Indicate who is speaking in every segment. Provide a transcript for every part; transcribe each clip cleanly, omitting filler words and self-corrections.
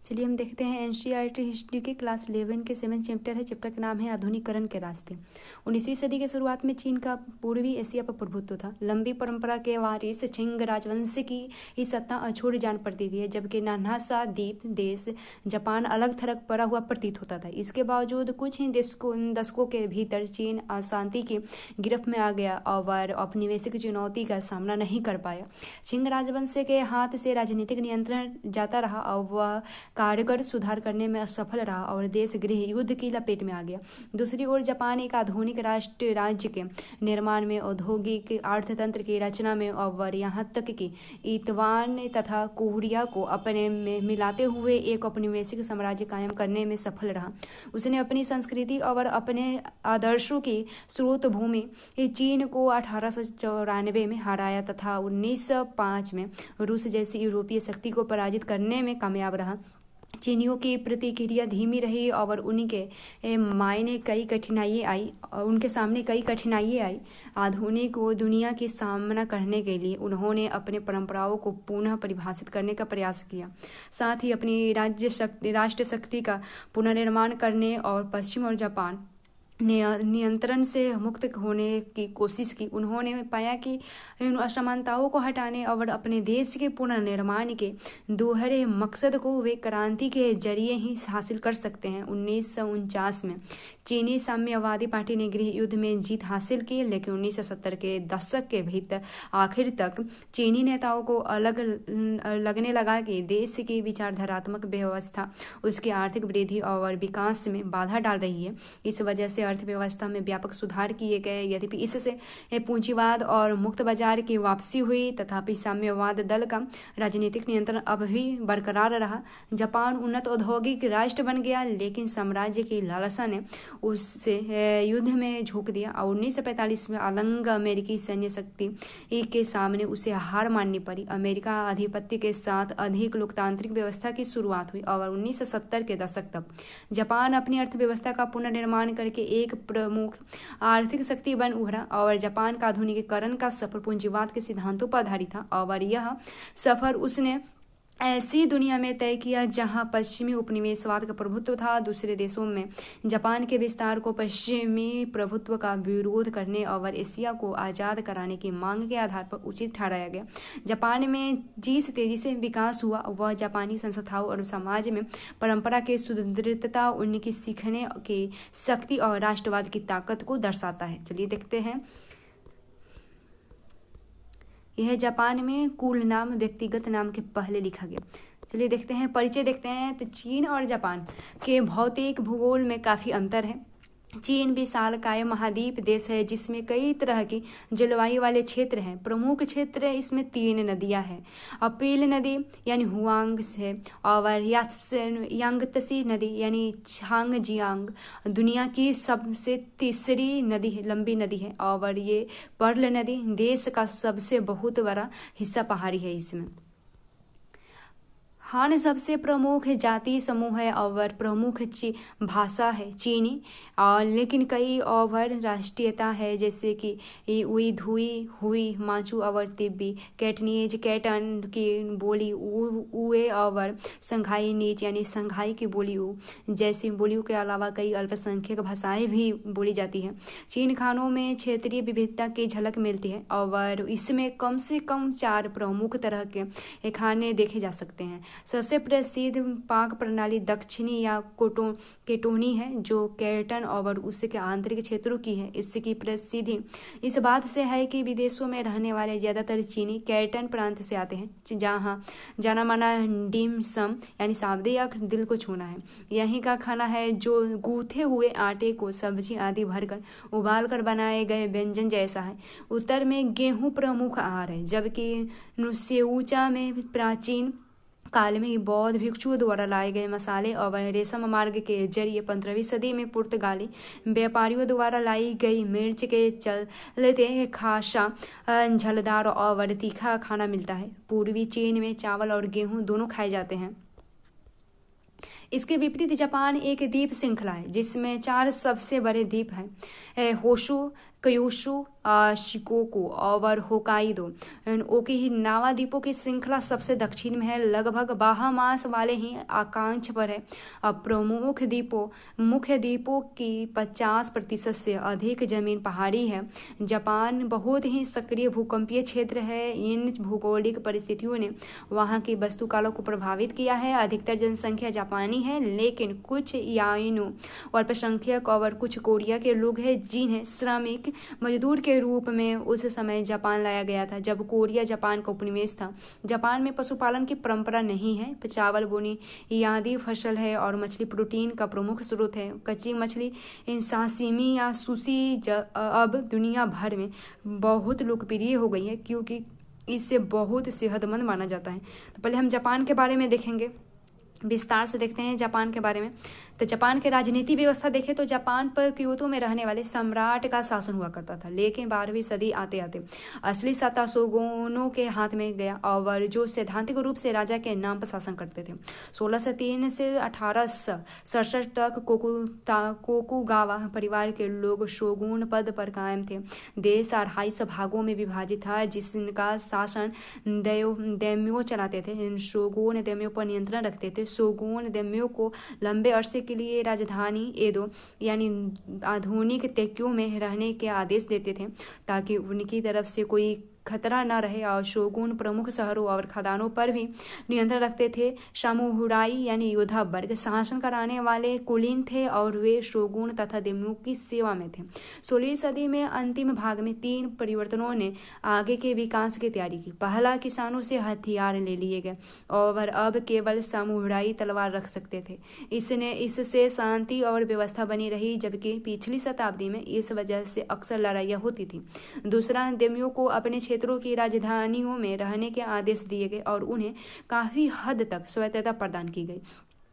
Speaker 1: चलिए हम देखते हैं एनसीईआरटी हिस्ट्री के क्लास 11 के 7 चैप्टर है। चैप्टर का नाम है आधुनिकीकरण के रास्ते। 19वीं सदी के शुरुआत में चीन का पूर्वी एशिया पर प्रभुत्व था। लंबी परंपरा के वारिस छिंग राजवंश की ही सत्ता अछूट जान पड़ती थी, जबकि नन्हा सा द्वीप देश जापान अलग थलग पड़ा हुआ प्रतीत होता था। इसके बावजूद कुछ ही दशकों के भीतर चीन अशांति की गिरफ्त में आ गया और औपनिवेशिक चुनौती का सामना नहीं कर पाया। छिंग राजवंश के हाथ से राजनीतिक नियंत्रण जाता रहा और वह कारगर सुधार करने में असफल रहा और देश गृह युद्ध की लपेट में आ गया। दूसरी ओर जापान एक आधुनिक राष्ट्र राज्य के निर्माण में, औद्योगिक अर्थतंत्र की रचना में और यहाँ तक कि ईतवान तथा कोरिया को अपने में मिलाते हुए एक औपनिवेशिक साम्राज्य कायम करने में सफल रहा। उसने अपनी संस्कृति और अपने आदर्शों की स्रोत भूमि चीन को 1894 में हराया तथा 1905 में रूस जैसी यूरोपीय शक्ति को पराजित करने में कामयाब रहा। चीनियों की प्रतिक्रिया धीमी रही और उनके सामने कई कठिनाइयाँ आई। आधुनिक दुनिया की सामना करने के लिए उन्होंने अपने परंपराओं को पुनः परिभाषित करने का प्रयास किया, साथ ही अपनी राष्ट्र शक्ति का पुनर्निर्माण करने और पश्चिम और जापान नियंत्रण से मुक्त होने की कोशिश की। उन्होंने पाया कि इन असमानताओं को हटाने और अपने देश के पुनर्निर्माण के दोहरे मकसद को वे क्रांति के जरिए ही हासिल कर सकते हैं। 1949 में चीनी साम्यवादी पार्टी ने गृह युद्ध में जीत हासिल की, लेकिन 1970 के दशक के भीतर आखिर तक चीनी नेताओं को लगने लगा कि देश की विचारधारात्मक व्यवस्था उसकी आर्थिक वृद्धि और विकास में बाधा डाल रही है। इस वजह से अर्थव्यवस्था में व्यापक सुधार किए गए। यद्यपि इससे पूंजीवाद और मुक्त बाजार की वापसी हुई, तथापि साम्यवाद दल का राजनीतिक नियंत्रण अब भी बरकरार रहा। जापान उन्नत औद्योगिक राष्ट्र बन गया, लेकिन साम्राज्य की लालसा ने उससे युद्ध में झोंक दिया और 1945 में अलंग अमेरिकी सैन्य शक्ति के सामने उसे हार माननी पड़ी। अमेरिका आधिपत्य के साथ अधिक लोकतांत्रिक व्यवस्था की शुरुआत हुई और 1970 के दशक तक जापान अपनी अर्थव्यवस्था का पुनर्निर्माण करके एक प्रमुख आर्थिक शक्ति बन उभरा और जापान का आधुनिकीकरण का सफर पूंजीवाद के सिद्धांतों पर आधारित था और यह सफर उसने ऐसी दुनिया में तय किया जहां पश्चिमी उपनिवेशवाद का प्रभुत्व था। दूसरे देशों में जापान के विस्तार को पश्चिमी प्रभुत्व का विरोध करने और एशिया को आज़ाद कराने की मांग के आधार पर उचित ठहराया गया। जापान में जिस तेजी से विकास हुआ वह जापानी संस्थाओं और समाज में परंपरा के सुदृढ़ता, उनकी सीखने की शक्ति और राष्ट्रवाद की ताकत को दर्शाता है। चलिए देखते हैं। यह जापान में कुल नाम व्यक्तिगत नाम के पहले लिखा गया। चलिए देखते हैं, परिचय देखते हैं। तो चीन और जापान के भौतिक भूगोल में काफ़ी अंतर है। चीन विशालकाय महाद्वीप देश है जिसमें कई तरह की जलवायु वाले क्षेत्र हैं। प्रमुख क्षेत्र इसमें 3 नदियां हैं। अपील नदी यानी हुआंग है और यांगत्से नदी यानी झांगजियांग दुनिया की सबसे तीसरी नदी है, लंबी नदी है और ये पर्ल नदी देश का सबसे बहुत बड़ा हिस्सा पहाड़ी है। इसमें हान सबसे प्रमुख जाति समूह है और प्रमुख भाषा है चीनी, और लेकिन कई और राष्ट्रीयता है जैसे कि उई धुई हुई माचू और तिब्बी, कैटनीज कैटन की बोली उए और संघाई नीच यानी संघाई की बोली ऊ जैसी बोलियों के अलावा कई अल्पसंख्यक भाषाएं भी बोली जाती हैं। चीन खानों में क्षेत्रीय विविधता की झलक मिलती है और इसमें कम से कम 4 प्रमुख तरह के खाने देखे जा सकते हैं। सबसे प्रसिद्ध पाक प्रणाली दक्षिणी या केटोनी है जो कैटन और उसके आंतरिक क्षेत्रों की है। इसकी प्रसिद्धि इस बात से है कि विदेशों में रहने वाले ज्यादातर चीनी कैटन प्रांत से आते हैं, जहाँ जाना माना डिम सम यानी सावदे या दिल को छूना है। यहीं का खाना है जो गूथे हुए आटे को सब्जी आदि भरकर उबाल कर बनाए गए व्यंजन जैसा है। उत्तर में गेहूं प्रमुख आहार है, जबकि नुसेउचा में प्राचीन काल में बौद्ध भिक्षुओं द्वारा लाए गए मसाले और रेशम मार्ग के जरिए 15वीं सदी में पुर्तगाली व्यापारियों द्वारा लाई गई मिर्च के चलते खासा झलदार और तीखा खाना मिलता है। पूर्वी चीन में चावल और गेहूं दोनों खाए जाते हैं। इसके विपरीत जापान एक द्वीप श्रृंखला है जिसमें 4 सबसे बड़े द्वीप हैं। होशु, क्यूशू, शिकोकू और होकाइडो। ओकिनावा द्वीपों की श्रृंखला सबसे दक्षिण में है, लगभग बारहमास वाले ही अक्षांश पर है। प्रमुख मुख्य द्वीपों की 50% से अधिक जमीन पहाड़ी है। जापान बहुत ही सक्रिय भूकंपीय क्षेत्र है। इन भौगोलिक परिस्थितियों ने वहाँ की वास्तुकला को प्रभावित किया है। अधिकतर जनसंख्या जापानी है, लेकिन कुछ याइनो अल्पसंख्यक और कुछ कोरिया के लोग हैं जिन्हें श्रमिक मजदूर के रूप में उस समय जापान लाया गया था जब कोरिया जापान का उपनिवेश था। जापान में पशुपालन की परंपरा नहीं है। चावल, बुनियादी फसल है और मछली प्रोटीन का प्रमुख स्रोत है। कच्ची मछली साशिमी या सुशी अब दुनिया भर में बहुत लोकप्रिय हो गई है क्योंकि इसे बहुत सेहतमंद माना जाता है। तो पहले हम जापान के बारे में देखेंगे, विस्तार से देखते हैं जापान के बारे में। तो जापान की राजनीति व्यवस्था देखें तो जापान पर क्योतो में रहने वाले सम्राट का शासन हुआ करता था, लेकिन 12वीं सदी आते आते असली सत्ता शोगुनों के हाथ में गया और जो सैद्धांतिक रूप से राजा के नाम पर शासन करते थे। 1603 से 1867 तक कोकुगावा परिवार के लोग शोगुन पद पर कायम थे। देश 28 भागों में विभाजित था जिसका शासन दैम्यो चलाते थे। शोगुन दैम्यो पर नियंत्रण रखते थे। शोगुन दैम्यो को लंबे अरसे के लिए राजधानी एदो यानी आधुनिक तोक्यो में रहने के आदेश देते थे ताकि उनकी तरफ से कोई खतरा न रहे, और शोगुन प्रमुख शहरों और खदानों पर भी नियंत्रण रखते थे। सामुराई यानी योद्धा वर्ग शासन कराने वाले कुलीन थे और वे शोगुन तथा दैम्यो की सेवा में थे। 16वीं सदी में अंतिम भाग में 3 परिवर्तनों ने आगे के विकास की तैयारी की। पहला, किसानों से हथियार ले लिए गए और अब केवल सामुराई तलवार रख सकते थे। इससे शांति और व्यवस्था बनी रही, जबकि पिछली शताब्दी में इस वजह से अक्सर लड़ाइयाँ होती थी। दूसरा, दैम्यो को अपने क्षेत्रों की राजधानियों में रहने के आदेश दिए गए और उन्हें काफी हद तक स्वायत्तता प्रदान की गई।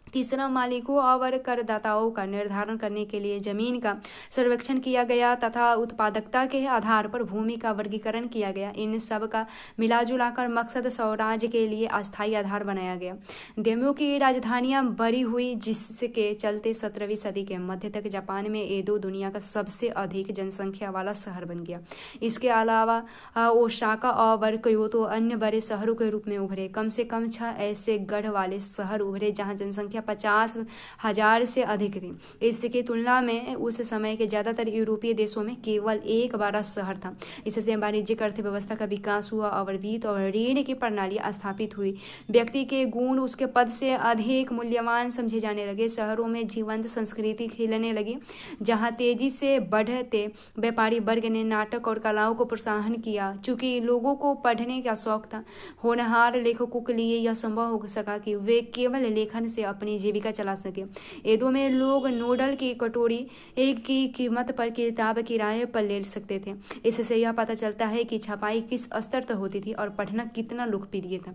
Speaker 1: तीसरा, मालिकों और करदाताओं का निर्धारण करने के लिए जमीन का सर्वेक्षण किया गया तथा उत्पादकता के आधार पर भूमि का वर्गीकरण किया गया। इन सब का मिलाजुलाकर मकसद स्वराज्य के लिए अस्थायी आधार बनाया गया। दैम्यो की राजधानियां बड़ी हुई, जिसके चलते 17वीं सदी के मध्य तक जापान में एदो दुनिया का सबसे अधिक जनसंख्या वाला शहर बन गया। इसके अलावा ओसाका और क्योतो अन्य बड़े शहरों के रूप में उभरे। कम से कम 6 ऐसे गढ़ वाले शहर उभरे जहां जनसंख्या 50,000 से अधिक थी। इसकी तुलना में उस समय के ज्यादातर यूरोपीय देशों में केवल एक बड़ा शहर था। इससे वाणिज्यिक अर्थव्यवस्था का विकास हुआ और वित्त और ऋण की प्रणाली स्थापित हुई। व्यक्ति के गुण उसके पद से अधिक मूल्यवान समझे जाने लगे। शहरों में जीवंत संस्कृति खिलने लगी जहां तेजी से बढ़ते व्यापारी वर्ग ने नाटक और कलाओं को प्रोत्साहन किया। चूंकि लोगों को पढ़ने का शौक था, होनहार लेखकों के लिए यह संभव हो सका कि वे केवल लेखन से अपनी जीविका चला सके। एदो में लोग नूडल की कटोरी एक की कीमत पर किताब किराए पर ले सकते थे। इससे यह पता चलता है कि छपाई किस स्तर तक होती थी और पढ़ना कितना लोकप्रिय था।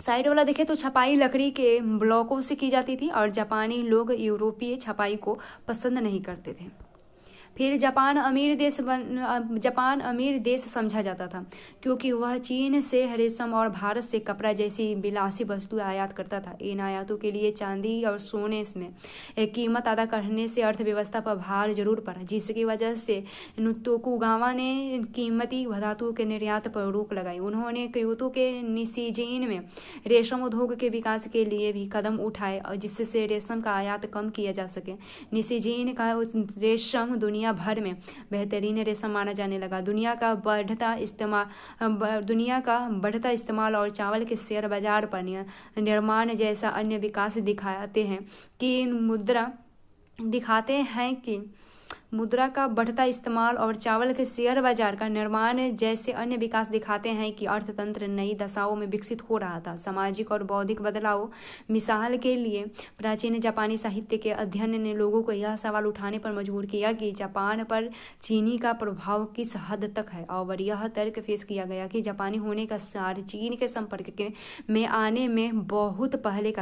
Speaker 1: साइड वाला देखें तो छपाई लकड़ी के ब्लॉकों से की जाती थी और जापानी लोग यूरोपीय छपाई को पसंद नहीं करते थे। फिर जापान अमीर देश समझा जाता था क्योंकि वह चीन से रेशम और भारत से कपड़ा जैसी विलासी वस्तुएं आयात करता था। इन आयातों के लिए चांदी और सोने में एक कीमत अदा करने से अर्थव्यवस्था पर भार जरूर पड़ा, जिसकी वजह से तोकुगावा ने कीमती धातुओं के निर्यात पर रोक लगाई। उन्होंने क्योतो के निशिजिन में रेशम उद्योग के विकास के लिए भी कदम उठाए जिससे रेशम का आयात कम किया जा सके। निशिजिन का रेशम दुनिया भर में बेहतरीन रेशम माना जाने लगा। दुनिया का बढ़ता इस्तेमाल और चावल के शेयर बाजार पर निर्माण जैसा अन्य विकास दिखाते हैं कि मुद्रा का बढ़ता इस्तेमाल और चावल के शेयर बाजार का निर्माण जैसे अन्य विकास दिखाते हैं कि अर्थतंत्र नई दशाओं में विकसित हो रहा था। सामाजिक और बौद्धिक बदलाव, मिसाल के लिए प्राचीन जापानी साहित्य के अध्ययन ने लोगों को यह सवाल उठाने पर मजबूर किया कि जापान पर चीनी का प्रभाव किस हद तक है, और यह तर्क पेश किया गया कि जापानी होने का सार चीन के संपर्क में आने में बहुत पहले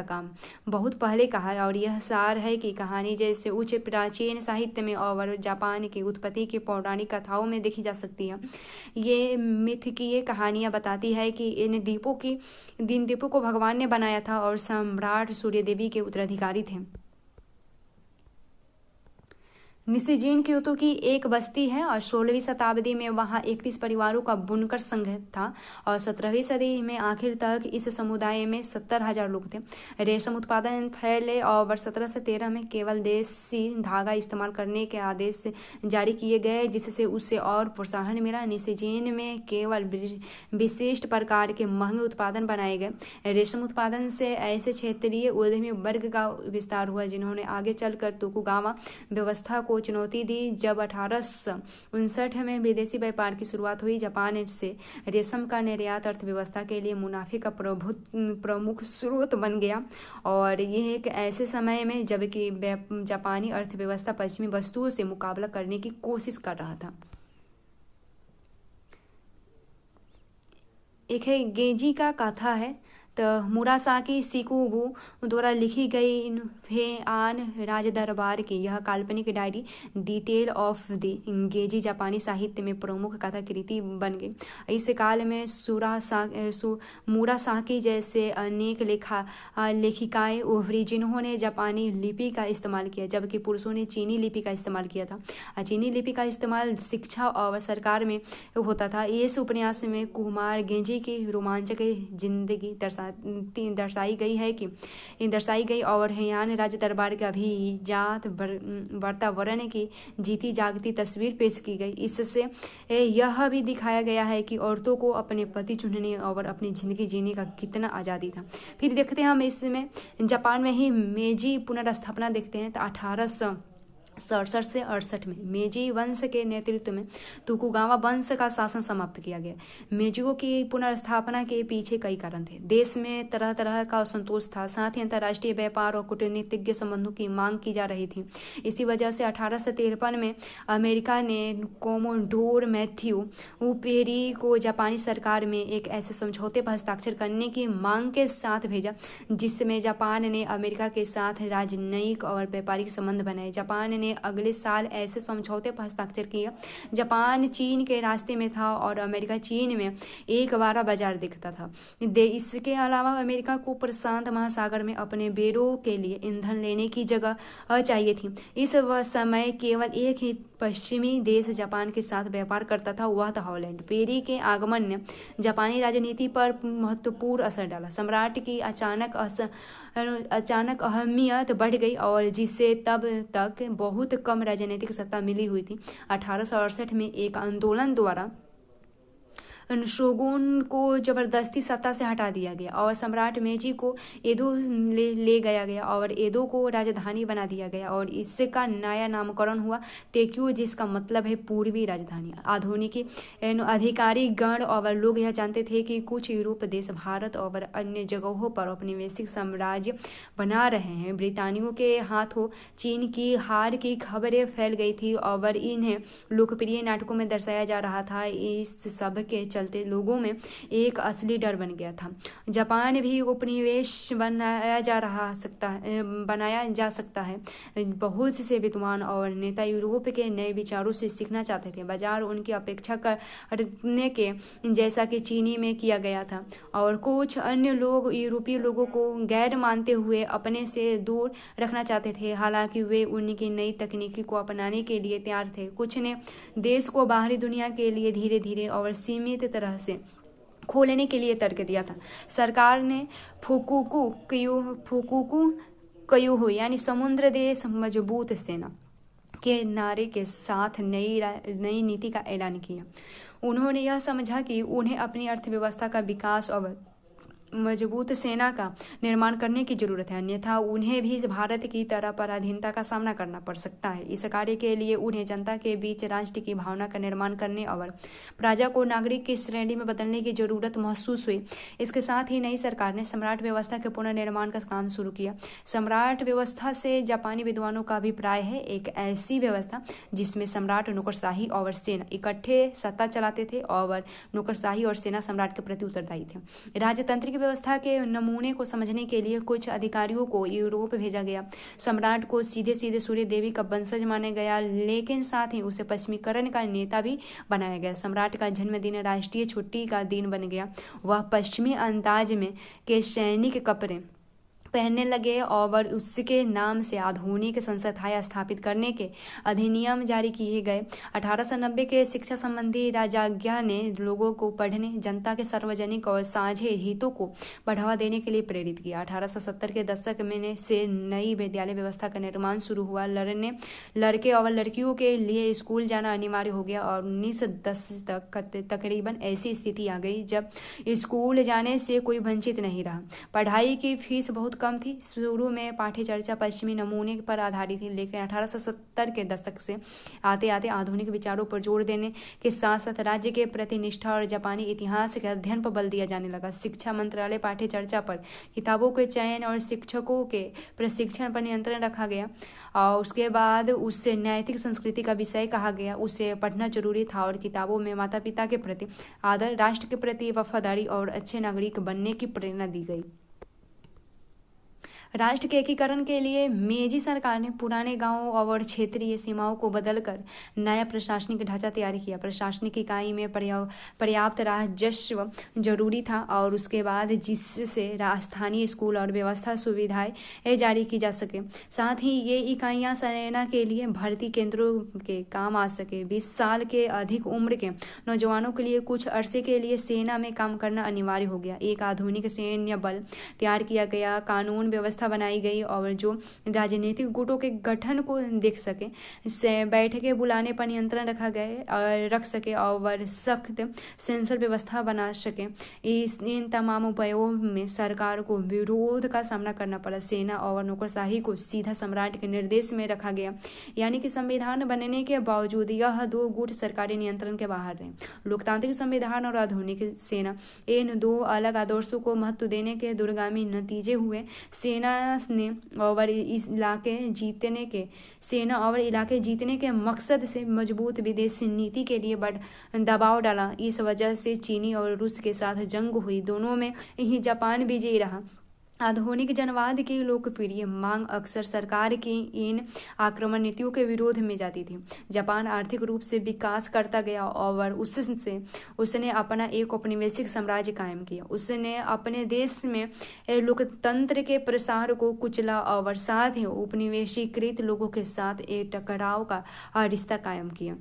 Speaker 1: का है, और यह सार है कि कहानी जैसे उच्च प्राचीन साहित्य में और जापान की उत्पत्ति की पौराणिक कथाओं में देखी जा सकती है। ये मिथकीय कहानियां बताती है कि इन द्वीपों को भगवान ने बनाया था और सम्राट सूर्य देवी के उत्तराधिकारी थे। निशिजीन क्योतो की एक बस्ती है और 16वीं शताब्दी में वहाँ 31 परिवारों का बुनकर संघ था और 17वीं सदी में आखिर तक इस समुदाय में 70,000 लोग थे। रेशम उत्पादन फैले और 1713 में केवल देसी धागा इस्तेमाल करने के आदेश जारी किए गए, जिससे उसे और प्रोत्साहन मिला। निशिजीन में केवल विशिष्ट प्रकार के महंगे उत्पादन बनाए गए। रेशम उत्पादन से ऐसे क्षेत्रीय उद्यमी वर्ग का विस्तार हुआ जिन्होंने आगे चलकर तोकुगावा व्यवस्था को चुनौती दी। जब 1859 में विदेशी व्यापार की शुरुआत हुई, जापान से रेशम का निर्यात अर्थव्यवस्था के लिए मुनाफे का प्रमुख स्रोत बन गया और यह एक ऐसे समय में जबकि जापानी अर्थव्यवस्था पश्चिमी वस्तुओं से मुकाबला करने की कोशिश कर रहा था। एक है गेजी का कथा है तो मुरासाकी शिकुबू द्वारा लिखी गई फेआन राज दरबार की यह काल्पनिक diary detail of the Gaethje जापानी साहित्य में प्रमुख कथा कृति बन गई। इस काल में मुरासाकी जैसे अनेक लेखिकाएं उभरी जिन्होंने जापानी लिपि का इस्तेमाल किया, जबकि पुरुषों ने चीनी लिपि का इस्तेमाल किया था। चीनी लिपि का इस्तेमाल शिक्षा और सरकार में होता था। इस उपन्यास में कुमार गेंजी की रोमांचक जिंदगी दर्शाई गई और हेयान राज दरबार के अभिजात वातावरण की जीती जागती तस्वीर पेश की गई। इससे यह भी दिखाया गया है कि औरतों को अपने पति चुनने और अपनी जिंदगी जीने का कितना आज़ादी था। फिर देखते हैं हम इसमें जापान में ही मेजी पुनर्स्थापना देखते हैं तो 1867 से 68 में मेजी वंश के नेतृत्व में तोकुगावा वंश का शासन समाप्त किया गया। मेजियों की पुनर्स्थापना के पीछे कई कारण थे। देश में तरह तरह का असंतोष था, साथ ही अंतर्राष्ट्रीय व्यापार और कूटनीतिज्ञ संबंधों की मांग की जा रही थी। इसी वजह से 1853 में अमेरिका ने कोमोडोर मैथ्यू पेरी को जापानी सरकार में एक ऐसे समझौते पर हस्ताक्षर करने की मांग के साथ भेजा जिसमें जापान ने अमेरिका के साथ राजनयिक और व्यापारिक संबंध बनाए। जापान ने अगले साल ऐसे समझौते पर हस्ताक्षर किया। जापान चीन के रास्ते में था और अमेरिका चीन में एक बड़ा बाजार दिखता था। इसके अलावा अमेरिका को प्रशांत महासागर में अपने बेड़ों के लिए ईंधन लेने की जगह चाहिए थी। इस समय केवल एक ही पश्चिमी देश जापान के साथ व्यापार करता था, वह था हॉलैंड। पेरी के आगमन ने जापानी राजनीति पर महत्वपूर्ण असर डाला। सम्राट की अचानक अहमियत बढ़ गई और जिससे तब तक बहुत कम राजनीतिक सत्ता मिली हुई थी। 1868 में एक आंदोलन द्वारा शोगुन को जबरदस्ती सत्ता से हटा दिया गया और सम्राट मेजी को एदो ले गया और एदो को राजधानी बना दिया गया और इसका नया नामकरण हुआ तेक्यो, जिसका मतलब है पूर्वी राजधानी। आधुनिक अधिकारी गण और लोग यह जानते थे कि कुछ यूरोप देश भारत और अन्य जगहों पर औपनिवेशिक साम्राज्य बना रहे हैं। ब्रितानियों के हाथों चीन की हार की खबरें फैल गई थी और इन्हें लोकप्रिय नाटकों में दर्शाया जा रहा था। इस सब के चलते लोगों में एक असली डर बन गया था। जापान भी उपनिवेश बनाया जा सकता है। बहुत से विद्वान और नेता यूरोप के नए विचारों से सीखना चाहते थे। बाजार उनकी अपेक्षा करने के जैसा कि चीनी में किया गया था और कुछ अन्य लोग यूरोपीय लोगों को गैर मानते हुए अपने से दूर रखना चाहते थे। हालांकि वे उनकी नई तकनीकी को अपनाने के लिए तैयार थे। कुछ ने देश को बाहरी दुनिया के लिए धीरे धीरे और सीमित तरह से खोलने के लिए तर्क दिया था। सरकार ने फुकुकू कयूहो यानी समुद्र देश मजबूत सेना के नारे के साथ नई नीति का ऐलान किया। उन्होंने यह समझा कि उन्हें अपनी अर्थव्यवस्था का विकास और मजबूत सेना का निर्माण करने की जरूरत है, अन्यथा उन्हें भी भारत की तरह पराधीनता का सामना करना पड़ सकता है। इस कार्य के लिए उन्हें जनता के बीच राष्ट्र की भावना का निर्माण करने और प्रजा को नागरिक की श्रेणी में बदलने की जरूरत महसूस हुई। इसके साथ ही नई सरकार ने सम्राट व्यवस्था के पुनर्निर्माण का काम शुरू किया। सम्राट व्यवस्था से जापानी विद्वानों का अभिप्राय है एक ऐसी व्यवस्था जिसमें सम्राट, नौकरशाही और सेना इकट्ठे सत्ता चलाते थे और नौकरशाही और सेना सम्राट के प्रति उत्तरदायी थे। राजतंत्र व्यवस्था के नमूने को समझने के लिए कुछ अधिकारियों को यूरोप भेजा गया। सम्राट को सीधे सीधे सूर्य देवी का वंशज माना गया, लेकिन साथ ही उसे पश्चिमीकरण का नेता भी बनाया गया। सम्राट का जन्मदिन राष्ट्रीय छुट्टी का दिन बन गया। वह पश्चिमी अंदाज में के सैनिक कपड़े पहनने लगे और उसके नाम से आधुनिक संस्थाएं स्थापित करने के अधिनियम जारी किए गए। 1890 के शिक्षा संबंधी राजाज्ञा ने लोगों को पढ़ने, जनता के सार्वजनिक और साझे हितों को बढ़ावा देने के लिए प्रेरित किया। 1870 के दशक में से नई विद्यालय व्यवस्था का निर्माण शुरू हुआ। लड़के और लड़कियों के लिए स्कूल जाना अनिवार्य हो गया और 1910 तक तकरीबन ऐसी स्थिति आ गई जब स्कूल जाने से कोई वंचित नहीं रहा। पढ़ाई की फीस बहुत कम थी। शुरू में पाठ्य चर्चा पश्चिमी नमूने पर आधारित थी, लेकिन 1870 के दशक से आते आते आधुनिक विचारों पर जोर देने के साथ साथ राज्य के प्रति निष्ठा और जापानी इतिहास के अध्ययन पर बल दिया जाने लगा। शिक्षा मंत्रालय पाठ्य चर्चा पर, किताबों के चयन और शिक्षकों के प्रशिक्षण पर नियंत्रण रखा गया और उसके बाद उससे नैतिक संस्कृति का विषय कहा गया। उसे पढ़ना जरूरी था और किताबों में माता पिता के प्रति आदर, राष्ट्र के प्रति वफादारी और अच्छे नागरिक बनने की प्रेरणा दी गई। राष्ट्र के एकीकरण के लिए मेजी सरकार ने पुराने गांवों और क्षेत्रीय सीमाओं को बदलकर नया प्रशासनिक ढांचा तैयार किया। प्रशासनिक इकाई में पर्याप्त राजस्व जरूरी था और उसके बाद जिससे स्थानीय स्कूल और व्यवस्था सुविधाएं जारी की जा सके। साथ ही ये इकाइयां सेना के लिए भर्ती केंद्रों के काम आ सके। 20 साल के अधिक उम्र के नौजवानों के लिए कुछ अरसे के लिए सेना में काम करना अनिवार्य हो गया। एक आधुनिक सैन्य बल तैयार किया गया, कानून व्यवस्था बनाई गई और जो राजनीतिक गुटों के गठन को देख सके, बैठकें बुलाने पर नियंत्रण रख सके और सख्त सेंसर व्यवस्था बना सके। इन तमाम उपायों में सरकार को विरोध का सामना करना पड़ा। सेना और नौकरशाही को सीधा सम्राट के निर्देश में रखा गया, यानी कि संविधान बनने के बावजूद यह दो गुट सरकारी नियंत्रण के बाहर रहे। लोकतांत्रिक संविधान और आधुनिक सेना, इन दो अलग आदर्शों को महत्व देने के दूरगामी नतीजे हुए। सेना और इलाके जीतने के मकसद से मजबूत विदेशी नीति के लिए बड़ा दबाव डाला। इस वजह से चीनी और रूस के साथ जंग हुई। दोनों में ही जापान विजयी रहा। आधुनिक जनवाद की लोकप्रिय मांग अक्सर सरकार की इन आक्रमण नीतियों के विरोध में जाती थी। जापान आर्थिक रूप से विकास करता गया और उसने अपना एक औपनिवेशिक साम्राज्य कायम किया। उसने अपने देश में लोकतंत्र के प्रसार को कुचला और साथ ही उपनिवेशीकृत लोगों के साथ एक टकराव का रिश्ता कायम किया।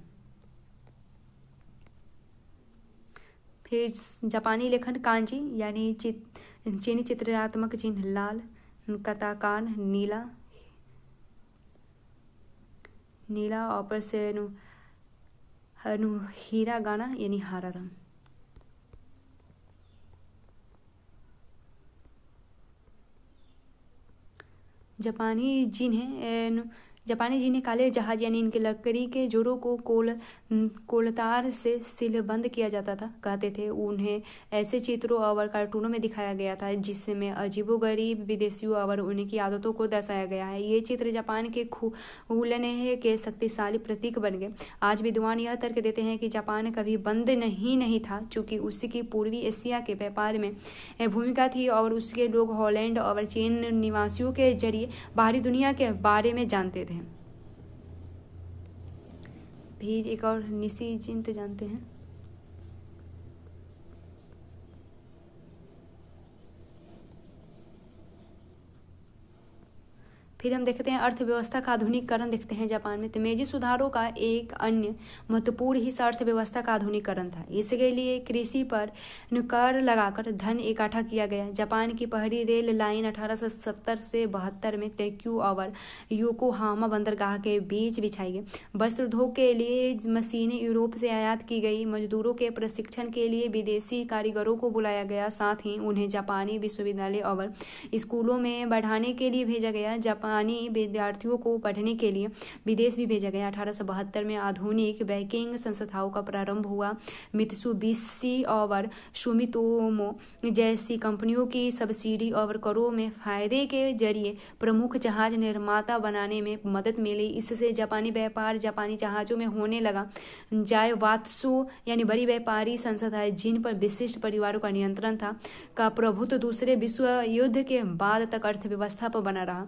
Speaker 1: फिर जापानी लेखन कांजी यानी चीनी चित्रात्मक चिन्ह लाल, कताकान नीला और ऊपर से हिरागाना यानी हरा रंग। जापानी जिन्हें काले जहाज यानी इनके लकड़ी के जोड़ों को कोलतार से सीलबंद किया जाता था कहते थे। उन्हें ऐसे चित्रों और कार्टूनों में दिखाया गया था जिसमें अजीबोगरीब विदेशियों और उनकी आदतों को दर्शाया गया है। ये चित्र जापान के खुलने के शक्तिशाली प्रतीक बन गए। आज विद्वान यह तर्क देते हैं कि जापान कभी बंद नहीं था, चूंकि उसकी पूर्वी एशिया के व्यापार में भूमिका थी और उसके लोग हॉलैंड और चीन निवासियों के जरिए बाहरी दुनिया के बारे में जानते थे। फिर एक और निशी चिन्ह जानते हैं। फिर हम देखते हैं अर्थव्यवस्था का आधुनिकीकरण देखते हैं जापान में। तो मेजी सुधारों का एक अन्य महत्वपूर्ण हिस्सा अर्थव्यवस्था का आधुनिकीकरण था। इसके लिए कृषि पर कर लगाकर धन इकट्ठा किया गया। जापान की पहली रेल लाइन 1870 से 72 में तोक्यो और योकोहामा बंदरगाह के बीच बिछाई गई। वस्त्र उद्योग के लिए मशीनें यूरोप से आयात की गई। मजदूरों के प्रशिक्षण के लिए विदेशी कारीगरों को बुलाया गया। साथ ही उन्हें जापानी विश्वविद्यालय और स्कूलों में बढ़ाने के लिए भेजा गया। जापानी विद्यार्थियों को पढ़ने के लिए विदेश भी भेजा गया। 1872 में आधुनिक बैंकिंग संस्थाओं का प्रारंभ हुआ। मित्सुबिशी और सुमितोमो जैसी कंपनियों की सब्सिडी और करों में फायदे के जरिए प्रमुख जहाज निर्माता बनाने में मदद मिली। इससे जापानी व्यापार जापानी जहाजों में होने लगा। जायवात्सु यानी बड़ी व्यापारी संस्थाएं जिन पर विशिष्ट परिवारों का नियंत्रण था का प्रभुत्व दूसरे विश्व युद्ध के बाद तक अर्थव्यवस्था पर बना रहा।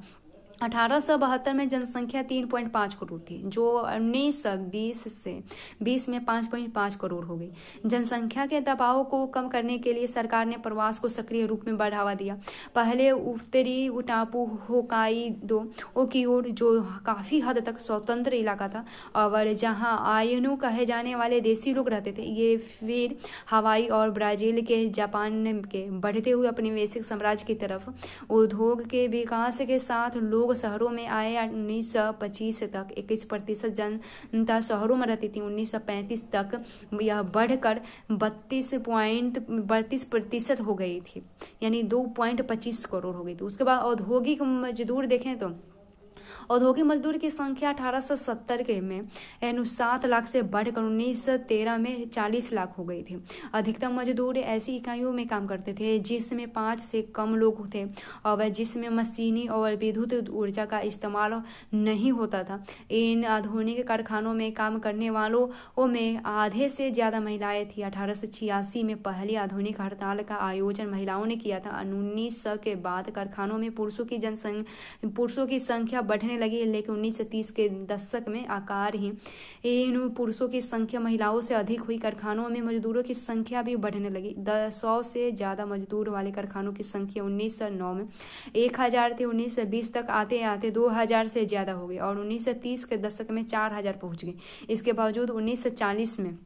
Speaker 1: 1872 में जनसंख्या 3.5 करोड़ थी, जो 1920 में 5.5 करोड़ हो गई। जनसंख्या के दबाव को कम करने के लिए सरकार ने प्रवास को सक्रिय रूप में बढ़ावा दिया। पहले उत्तरी टापू होकाइदो की ओर, जो काफ़ी हद तक स्वतंत्र इलाका था और जहां आयनू कहे जाने वाले देसी लोग रहते थे, ये फिर हवाई और ब्राज़ील के जापान के बढ़ते हुए उपनिवेशिक साम्राज्य की तरफ। उद्योग के विकास के साथ लोग शहरों में आए। 1925 तक 21% जनता शहरों में रहती थी। 1935 तक यह बढ़कर 32% हो गई थी, यानी 2.25 करोड़ हो गई थी। उसके बाद औद्योगिक मजदूर देखें तो औद्योगिक मजदूर की संख्या 1870 के में 7 लाख से बढ़कर 1913 में 40 लाख हो गई थी। अधिकतम मजदूर ऐसी इकाइयों में काम करते थे जिसमें 5 से कम लोग थे और जिसमें मशीनी और विद्युत ऊर्जा का इस्तेमाल नहीं होता था। इन आधुनिक कारखानों में काम करने वालों में आधे से ज़्यादा महिलाएं थीं। 1886 में पहली आधुनिक हड़ताल का आयोजन महिलाओं ने किया था। 1900 के बाद कारखानों में पुरुषों की संख्या बढ़ने लगी, लेकिन 1930 के दशक में आकार ही इन पुरुषों की संख्या महिलाओं से अधिक हुई। कारखानों में मजदूरों की संख्या भी बढ़ने लगी। 100 से ज़्यादा मजदूर वाले कारखानों की संख्या 1909 में 1000 थे। 1920 तक आते आते 2000 से ज़्यादा हो गई और 1930 के दशक में 4000 पहुँच गई। इसके बावजूद 1940 में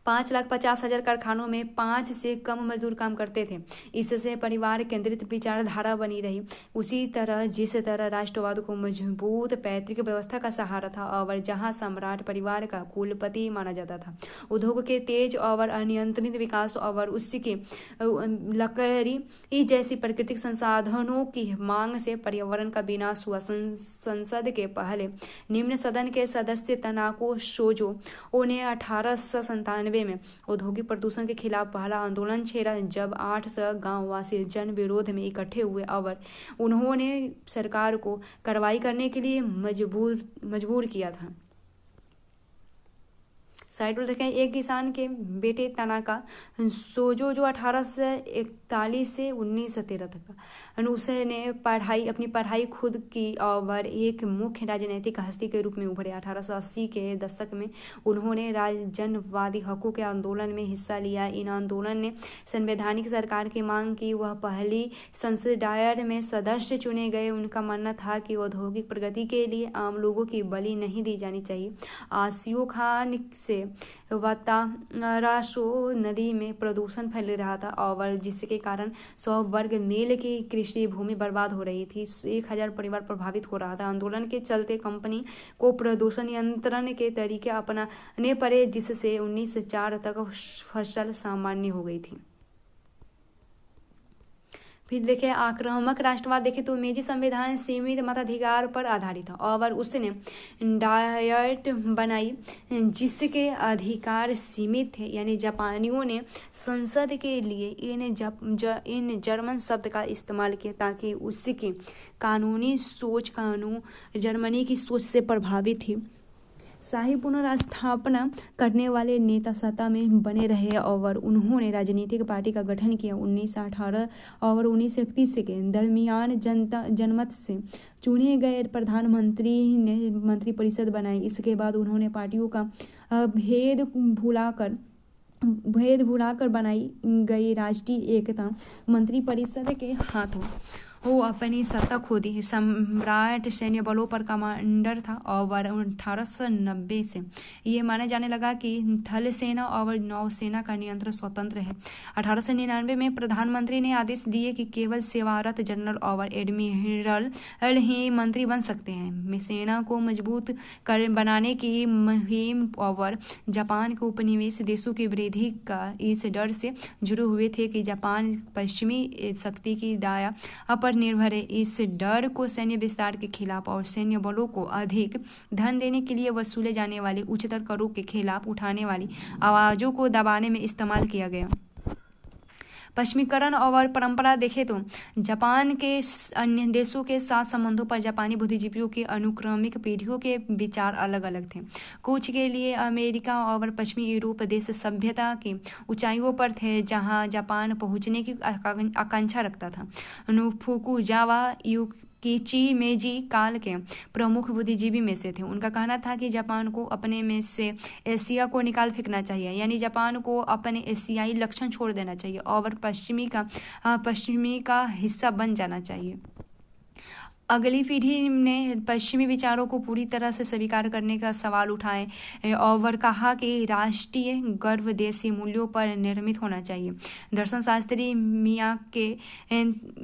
Speaker 1: 5,50,000 कारखानों में 5 से कम मजदूर काम करते थे। इससे परिवार केंद्रित विचारधारा बनी रही। उसी तरह जिस तरह राष्ट्रवाद को मजबूत पैतृक व्यवस्था का सहारा था और जहां सम्राट परिवार का कुलपति माना जाता था, उद्योग के तेज और अनियंत्रित विकास और उसकी लकड़ी जैसी प्राकृतिक संसाधनों की मांग से पर्यावरण का विनाश हुआ। संसद के पहले निम्न सदन के सदस्य तनाको शोजो ने 1897 में औद्योगिक प्रदूषण के खिलाफ पहला आंदोलन छेड़ा, जब 800 गांववासी जन विरोध में इकट्ठे हुए और उन्होंने सरकार को कार्रवाई करने के लिए मजबूर किया था। साइड पर देखें, एक किसान के बेटे तनाका सोजो, जो 1841 से 1913 तक था, उसने अपनी पढ़ाई खुद की और एक मुख्य राजनीतिक हस्ती के रूप में उभरे। 1880 के दशक में उन्होंने जनवादी हकों के आंदोलन में हिस्सा लिया। इन आंदोलन ने संवैधानिक सरकार की मांग की। वह पहली संसदीय में सदस्य चुने गए। उनका मानना था कि औद्योगिक प्रगति के लिए आम लोगों की बलि नहीं दी जानी चाहिए। आसियो खान से वाताराशो नदी में प्रदूषण फैल रहा था और जिसके कारण 100 वर्ग मील की कृषि भूमि बर्बाद हो रही थी। 1000 परिवार प्रभावित हो रहा था। आंदोलन के चलते कंपनी को प्रदूषण नियंत्रण के तरीके अपनाने पड़े, जिससे 1904 तक फसल सामान्य हो गई थी। फिर देखें, आक्रामक राष्ट्रवाद देखें तो मेजी संविधान सीमित मताधिकार पर आधारित था और उसने डायट बनाई जिसके अधिकार सीमित थे। यानी जापानियों ने संसद के लिए इन जर्मन शब्द का इस्तेमाल किया ताकि उसकी कानूनी सोच जर्मनी की सोच से प्रभावित थी। शाही पुनर्स्थापना करने वाले नेता सत्ता में बने रहे और उन्होंने राजनीतिक पार्टी का गठन किया। 1918 और 1931 के दरमियान जनमत से चुने गए प्रधानमंत्री ने मंत्रिपरिषद बनाई। इसके बाद उन्होंने पार्टियों का भेद भुलाकर बनाई गई राष्ट्रीय एकता मंत्रिपरिषद के हाथों वो अपनी सत्ता खो दी। सम्राट सैन्य बलों पर कमांडर था और 1890 से ये माना जाने लगा कि थल सेना और नौसेना का नियंत्रण स्वतंत्र है। 1899 में प्रधानमंत्री ने आदेश दिए कि केवल सेवारत जनरल और एडमिरल ही मंत्री बन सकते हैं। सेना को मजबूत बनाने की मुहिम और जापान के उपनिवेश देशों की वृद्धि का इस डर से जुड़े हुए थे कि जापान पश्चिमी शक्ति की दाया पर निर्भर है। इस डर को सैन्य विस्तार के खिलाफ और सैन्य बलों को अधिक धन देने के लिए वसूले जाने वाले उच्चतर करों के खिलाफ उठाने वाली आवाजों को दबाने में इस्तेमाल किया गया। पश्चिमीकरण और परंपरा देखें तो जापान के अन्य देशों के साथ संबंधों पर जापानी बुद्धिजीवियों की अनुक्रमिक पीढ़ियों के विचार अलग अलग थे। कुछ के लिए अमेरिका और पश्चिमी यूरोप देश सभ्यता की ऊंचाइयों पर थे जहां जापान पहुंचने की आकांक्षा रखता था। फुकुजावा कीची मेजी काल के प्रमुख बुद्धिजीवी में से थे। उनका कहना था कि जापान को अपने में से एशिया को निकाल फेंकना चाहिए, यानी जापान को अपने एशियाई लक्षण छोड़ देना चाहिए और पश्चिमी का हिस्सा बन जाना चाहिए। अगली पीढ़ी ने पश्चिमी विचारों को पूरी तरह से स्वीकार करने का सवाल उठाए और कहा कि राष्ट्रीय गर्व देशी मूल्यों पर निर्मित होना चाहिए। दर्शन शास्त्री मियाके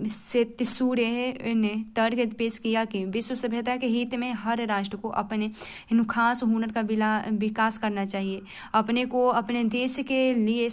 Speaker 1: सेत्सुरे ने तर्क पेश किया कि विश्व सभ्यता के हित में हर राष्ट्र को अपने खास हुनर का विकास करना चाहिए। अपने को अपने देश के लिए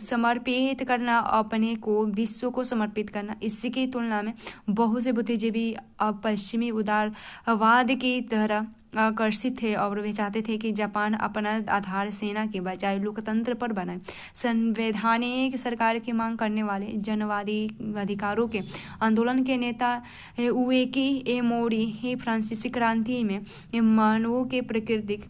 Speaker 1: समर्पित करना, अपने को विश्व को समर्पित करना। इसकी तुलना में बहुत से बुद्धिजीवी पश्चिमी उदारवाद की तरह आकर्षित थे और वे चाहते थे कि जापान अपना आधार सेना के बजाय लोकतंत्र पर बनाए। संवैधानिक सरकार की मांग करने वाले जनवादी अधिकारों के आंदोलन के नेता उएकी एमोरी फ्रांसीसी क्रांति में मानवों के प्राकृतिक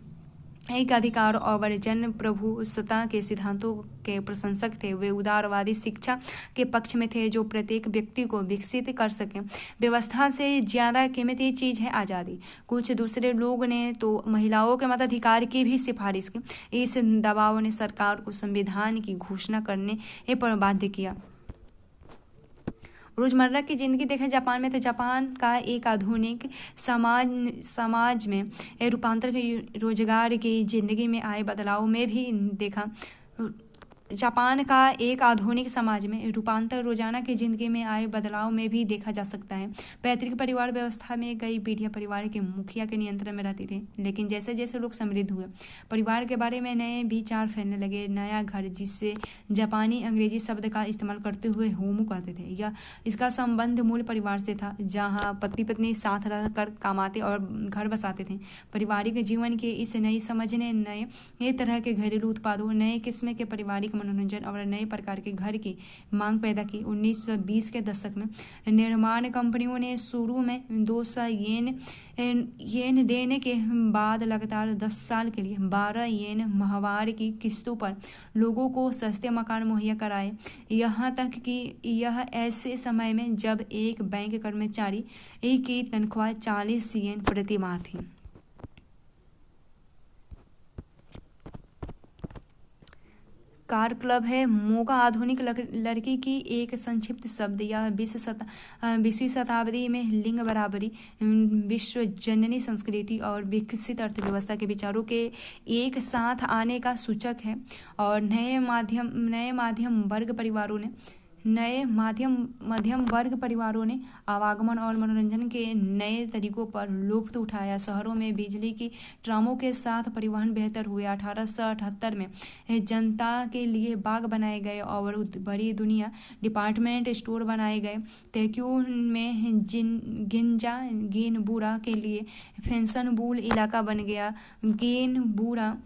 Speaker 1: एक अधिकार और जन प्रभुसत्ता के सिद्धांतों के प्रशंसक थे। वे उदारवादी शिक्षा के पक्ष में थे जो प्रत्येक व्यक्ति को विकसित कर सके। व्यवस्था से ज्यादा कीमती चीज है आज़ादी। कुछ दूसरे लोग ने तो महिलाओं के मताधिकार की भी सिफारिश की। इस दबाव ने सरकार को संविधान की घोषणा करने पर बाध्य किया। रोजमर्रा की जिंदगी देखें जापान में, तो जापान का एक आधुनिक समाज में रूपांतर रोजगार की जिंदगी में आए बदलाव में भी देखा। जापान का एक आधुनिक समाज में रूपांतर रोजाना की जिंदगी में आए बदलाव में भी देखा जा सकता है। पैतृक परिवार व्यवस्था में कई पीढ़ियां परिवार के मुखिया के नियंत्रण में रहती थी, लेकिन जैसे जैसे लोग समृद्ध हुए, परिवार के बारे में नए विचार फैलने लगे। नया घर, जिससे जापानी अंग्रेजी शब्द का इस्तेमाल करते हुए होमो कहते थे, या इसका संबंध मूल परिवार से था, जहाँ पति पत्नी साथ रहकर कमाते और घर बसाते थे। पारिवारिक जीवन के इस नई समझ ने नए तरह के घरेलू उत्पादों, नए किस्म के पारिवारिक मनोरंजन और नए प्रकार के घर की मांग पैदा की। 1920 के दशक में निर्माण कंपनियों ने शुरू में 200 येन देने के बाद लगातार 10 साल के लिए 12 येन माहवार की किस्तों पर लोगों को सस्ते मकान मुहैया कराए, यहाँ तक कि यह ऐसे समय में जब एक बैंक कर्मचारी की तनख्वाह 40 येन प्रति माह थी। कार क्लब है मोगा आधुनिक लड़की की एक संक्षिप्त शब्द। यह 20वीं शताब्दी में लिंग बराबरी, विश्व जननी संस्कृति और विकसित अर्थव्यवस्था के विचारों के एक साथ आने का सूचक है और नए मध्यम वर्ग परिवारों ने आवागमन और मनोरंजन के नए तरीकों पर लुत्फ उठाया। शहरों में बिजली की ट्रामों के साथ परिवहन बेहतर हुए। 1878 में जनता के लिए बाग बनाए गए और बड़ी दुनिया डिपार्टमेंट स्टोर बनाए गए। तोक्यो में गिनबुरा के लिए फैशनेबल इलाका बन गया। गिनबुरा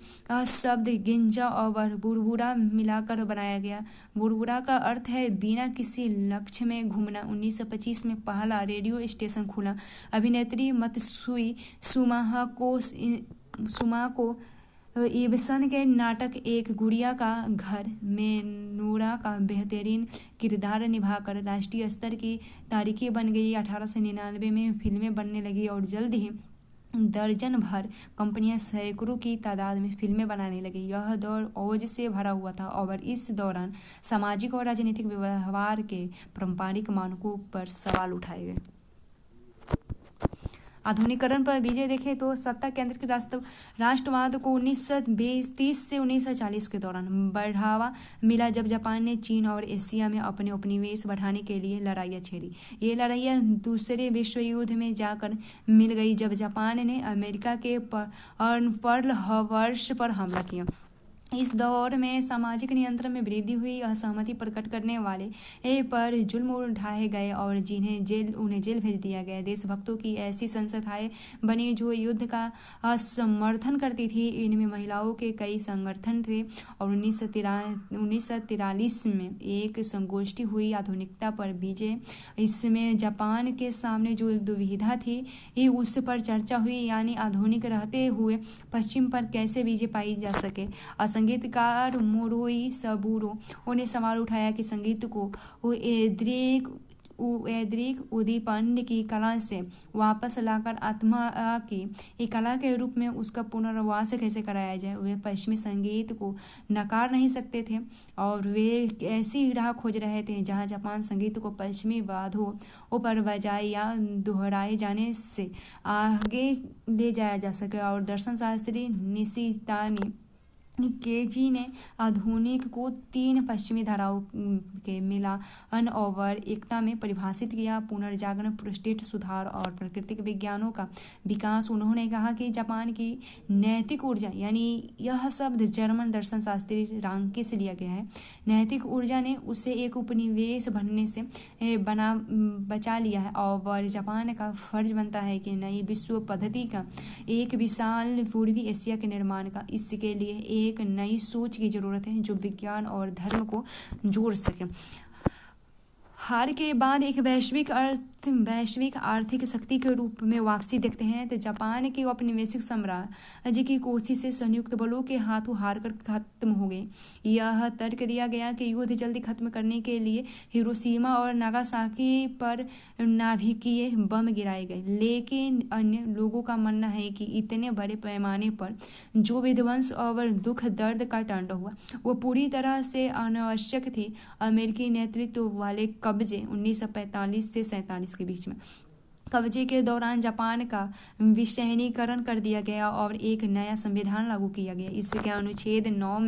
Speaker 1: शब्द गिंजा और बुरबुरा मिलाकर बनाया गया। बुरबुरा का अर्थ है बिना किसी लक्ष्य में घूमना। 1925 में पहला रेडियो स्टेशन खुला। अभिनेत्री मतसुई सुमाको इब्सन के नाटक एक गुड़िया का घर में नोरा का बेहतरीन किरदार निभाकर राष्ट्रीय स्तर की तारीखी बन गई। 1899 में फिल्में बनने लगी और जल्द ही दर्जन भर कंपनियां सैकड़ों की तादाद में फिल्में बनाने लगी। यह दौर ओज से भरा हुआ था और इस दौरान सामाजिक और राजनीतिक व्यवहार के पारंपरिक मानकों पर सवाल उठाए गए। आधुनिकीकरण पर विजय देखें तो सत्ता केंद्र के राष्ट्रवाद को 1930 से 1940 के दौरान बढ़ावा मिला, जब जापान ने चीन और एशिया में अपने उपनिवेश बढ़ाने के लिए लड़ाइयाँ छेड़ी। ये लड़ाइयाँ दूसरे विश्व युद्ध में जाकर मिल गई, जब जापान ने अमेरिका के पर्ल हार्बर पर हमला किया। इस दौर में सामाजिक नियंत्रण में वृद्धि हुई। असहमति प्रकट करने वाले पर जुल्म ढाए गए और उन्हें जेल भेज दिया गया। देशभक्तों की ऐसी संस्थाएं बनी जो युद्ध का समर्थन करती थी। इनमें महिलाओं के कई संगठन थे और 1943 में एक संगोष्ठी हुई, आधुनिकता पर विजय। इसमें जापान के सामने जो दुविधा थी उस पर चर्चा हुई, यानी आधुनिक रहते हुए पश्चिम पर कैसे विजय पाई जा सके। संगीतकार मोरोई सबूरो ने सवाल उठाया कि संगीत को औद्योगिक उद्दीपन की कला से वापस लाकर आत्मा की एक कला के रूप में उसका पुनर्वास कैसे कराया जाए। वे पश्चिमी संगीत को नकार नहीं सकते थे और वे ऐसी राह खोज रहे थे जहां जापान संगीत को पश्चिमी वाद्यों पर बजाए या दोहराए जाने से आगे ले जाया जा सके। और दर्शन शास्त्री निशितानी केजी ने आधुनिक को 3 पश्चिमी धाराओं के मिलान और एकता में परिभाषित किया: पुनर्जागरण, पुष्टि, सुधार और प्राकृतिक विज्ञानों का विकास। उन्होंने कहा कि जापान की नैतिक ऊर्जा, यानी यह शब्द जर्मन दर्शन शास्त्री रांके से लिया गया है, नैतिक ऊर्जा ने उसे एक उपनिवेश बनने से बचा लिया है और जापान का फर्ज बनता है कि नई विश्व पद्धति का एक विशाल पूर्वी एशिया के निर्माण का। इसके लिए एक नई सोच की जरूरत है जो विज्ञान और धर्म को जोड़ सके। हार के बाद एक वैश्विक आर्थिक शक्ति के रूप में वापसी देखते हैं तो जापान के औपनिवेशिक साम्राज्य की कोशिश से संयुक्त बलों के हाथों हार कर खत्म हो गई। यह तर्क दिया गया कि युद्ध जल्दी खत्म करने के लिए हिरोशिमा और नागासाकी पर नाभिकीय बम गिराए गए, लेकिन अन्य लोगों का मानना है कि इतने बड़े पैमाने पर जो विध्वंस और दुख दर्द का तांडव हुआ वो पूरी तरह से अनावश्यक थी। अमेरिकी नेतृत्व वाले कब्जे 1945 से 47 के बीच में कब्जे के दौरान जापान का विसैन्यीकरण कर दिया गया और एक नया संविधान लागू किया गया। इसके अनुच्छेद 9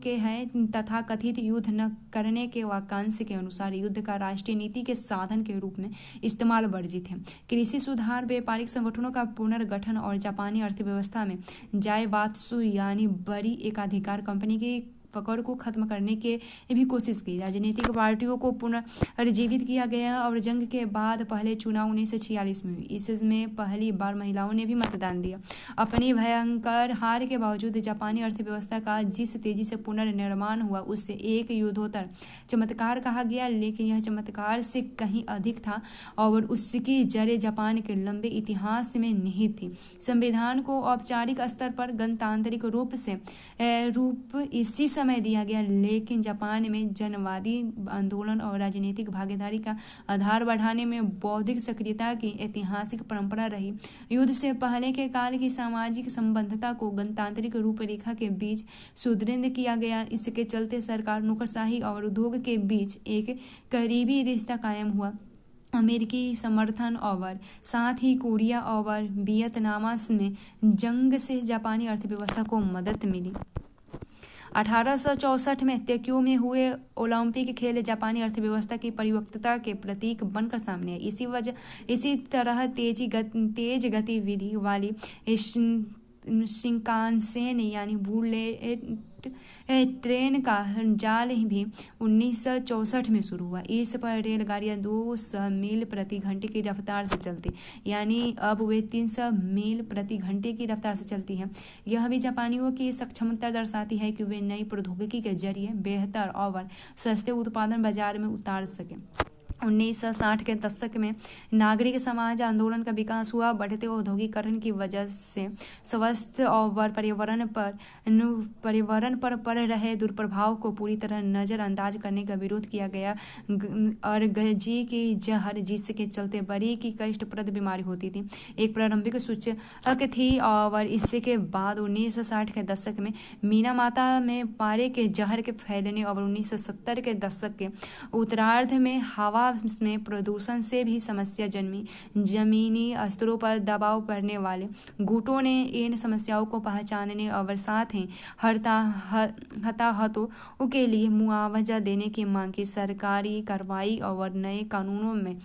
Speaker 1: के है तथा कथित युद्ध न करने के वाक्यांश के अनुसार युद्ध का राष्ट्रीय नीति के साधन के रूप में इस्तेमाल वर्जित है। कृषि सुधार, व्यापारिक संगठनों का पुनर्गठन और जापानी अर्थव्यवस्था में जाइबात्सु यानी बड़ी एकाधिकार कंपनी की पकड़ को खत्म करने के भी कोशिश की। राजनीतिक पार्टियों को पुनर्जीवित किया गया और जंग के बाद पहले चुनाव 1946 में हुई। इसमें पहली बार महिलाओं ने भी मतदान दिया। अपनी भयंकर हार के बावजूद जापानी अर्थव्यवस्था का जिस तेजी से पुनर्निर्माण हुआ उससे एक युद्धोत्तर चमत्कार कहा गया, लेकिन यह चमत्कार से कहीं अधिक था और उसकी जड़ें जापान के लंबे इतिहास में निहित थी। संविधान को औपचारिक स्तर पर गणतांत्रिक रूप इसी समय दिया गया, लेकिन जापान में जनवादी आंदोलन और राजनीतिक भागीदारी का आधार बढ़ाने में बौद्धिक सक्रियता की ऐतिहासिक परंपरा रही। युद्ध से पहले के काल की सामाजिक संबद्धता को गणतांत्रिक रूपरेखा के बीच सुदृढ़ किया गया। इसके चलते सरकार, नौकरशाही और उद्योग के बीच एक करीबी रिश्ता कायम हुआ। अमेरिकी समर्थन और साथ ही कोरिया और वियतनाम में जंग से जापानी अर्थव्यवस्था को मदद मिली। 1864 में टोक्यो में हुए ओलंपिक खेल जापानी अर्थव्यवस्था की परिपक्वता के प्रतीक बनकर सामने आए। इसी तरह तेज गतिविधि वाली शिंकानसेन यानी बुलेट ट्रेन का जाल भी 1964 में शुरू हुआ। इस पर रेलगाड़ियां 200 मील प्रति घंटे की रफ्तार से चलती, यानी अब वे 300 मील प्रति घंटे की रफ्तार से चलती हैं। यह भी जापानियों की सक्षमता दर्शाती है कि वे नई प्रौद्योगिकी के जरिए बेहतर और सस्ते उत्पादन बाजार में उतार सकें। 1960 के दशक में नागरिक समाज आंदोलन का विकास हुआ। बढ़ते औद्योगिकरण की वजह से स्वास्थ्य और पर्यावरण पर पड़ रहे दुष्प्रभाव को पूरी तरह नज़रअंदाज करने का विरोध किया गया और गंजी की जहर, जिसके चलते बड़ी की कष्टप्रद बीमारी होती थी, एक प्रारंभिक सूचक थी। और इसके बाद 1960 के दशक में मीनामाता में पारे के जहर के फैलने और 1970 के दशक के उत्तरार्ध में हवा में प्रदूषण से भी समस्या जन्मी। जमीनी स्तरों पर दबाव पड़ने वाले गुटों ने इन समस्याओं को पहचानने और साथ ही हताहतों के लिए मुआवजा देने की मांग की। सरकारी कार्रवाई और नए कानूनों में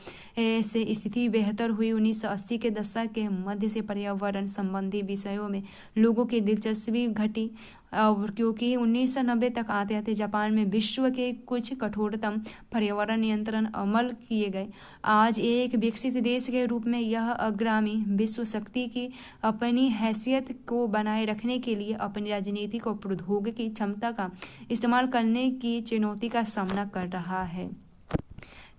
Speaker 1: से स्थिति बेहतर हुई। 1980 के दशक के मध्य से पर्यावरण संबंधी विषयों में लोगों की दिलचस्पी घटी और क्योंकि 1990 तक आते आते जापान में विश्व के कुछ कठोरतम पर्यावरण नियंत्रण अमल किए गए। आज एक विकसित देश के रूप में यह अग्रणी विश्व शक्ति की अपनी हैसियत को बनाए रखने के लिए अपनी राजनीतिक और प्रौद्योगिकी क्षमता का इस्तेमाल करने की चुनौती का सामना कर रहा है।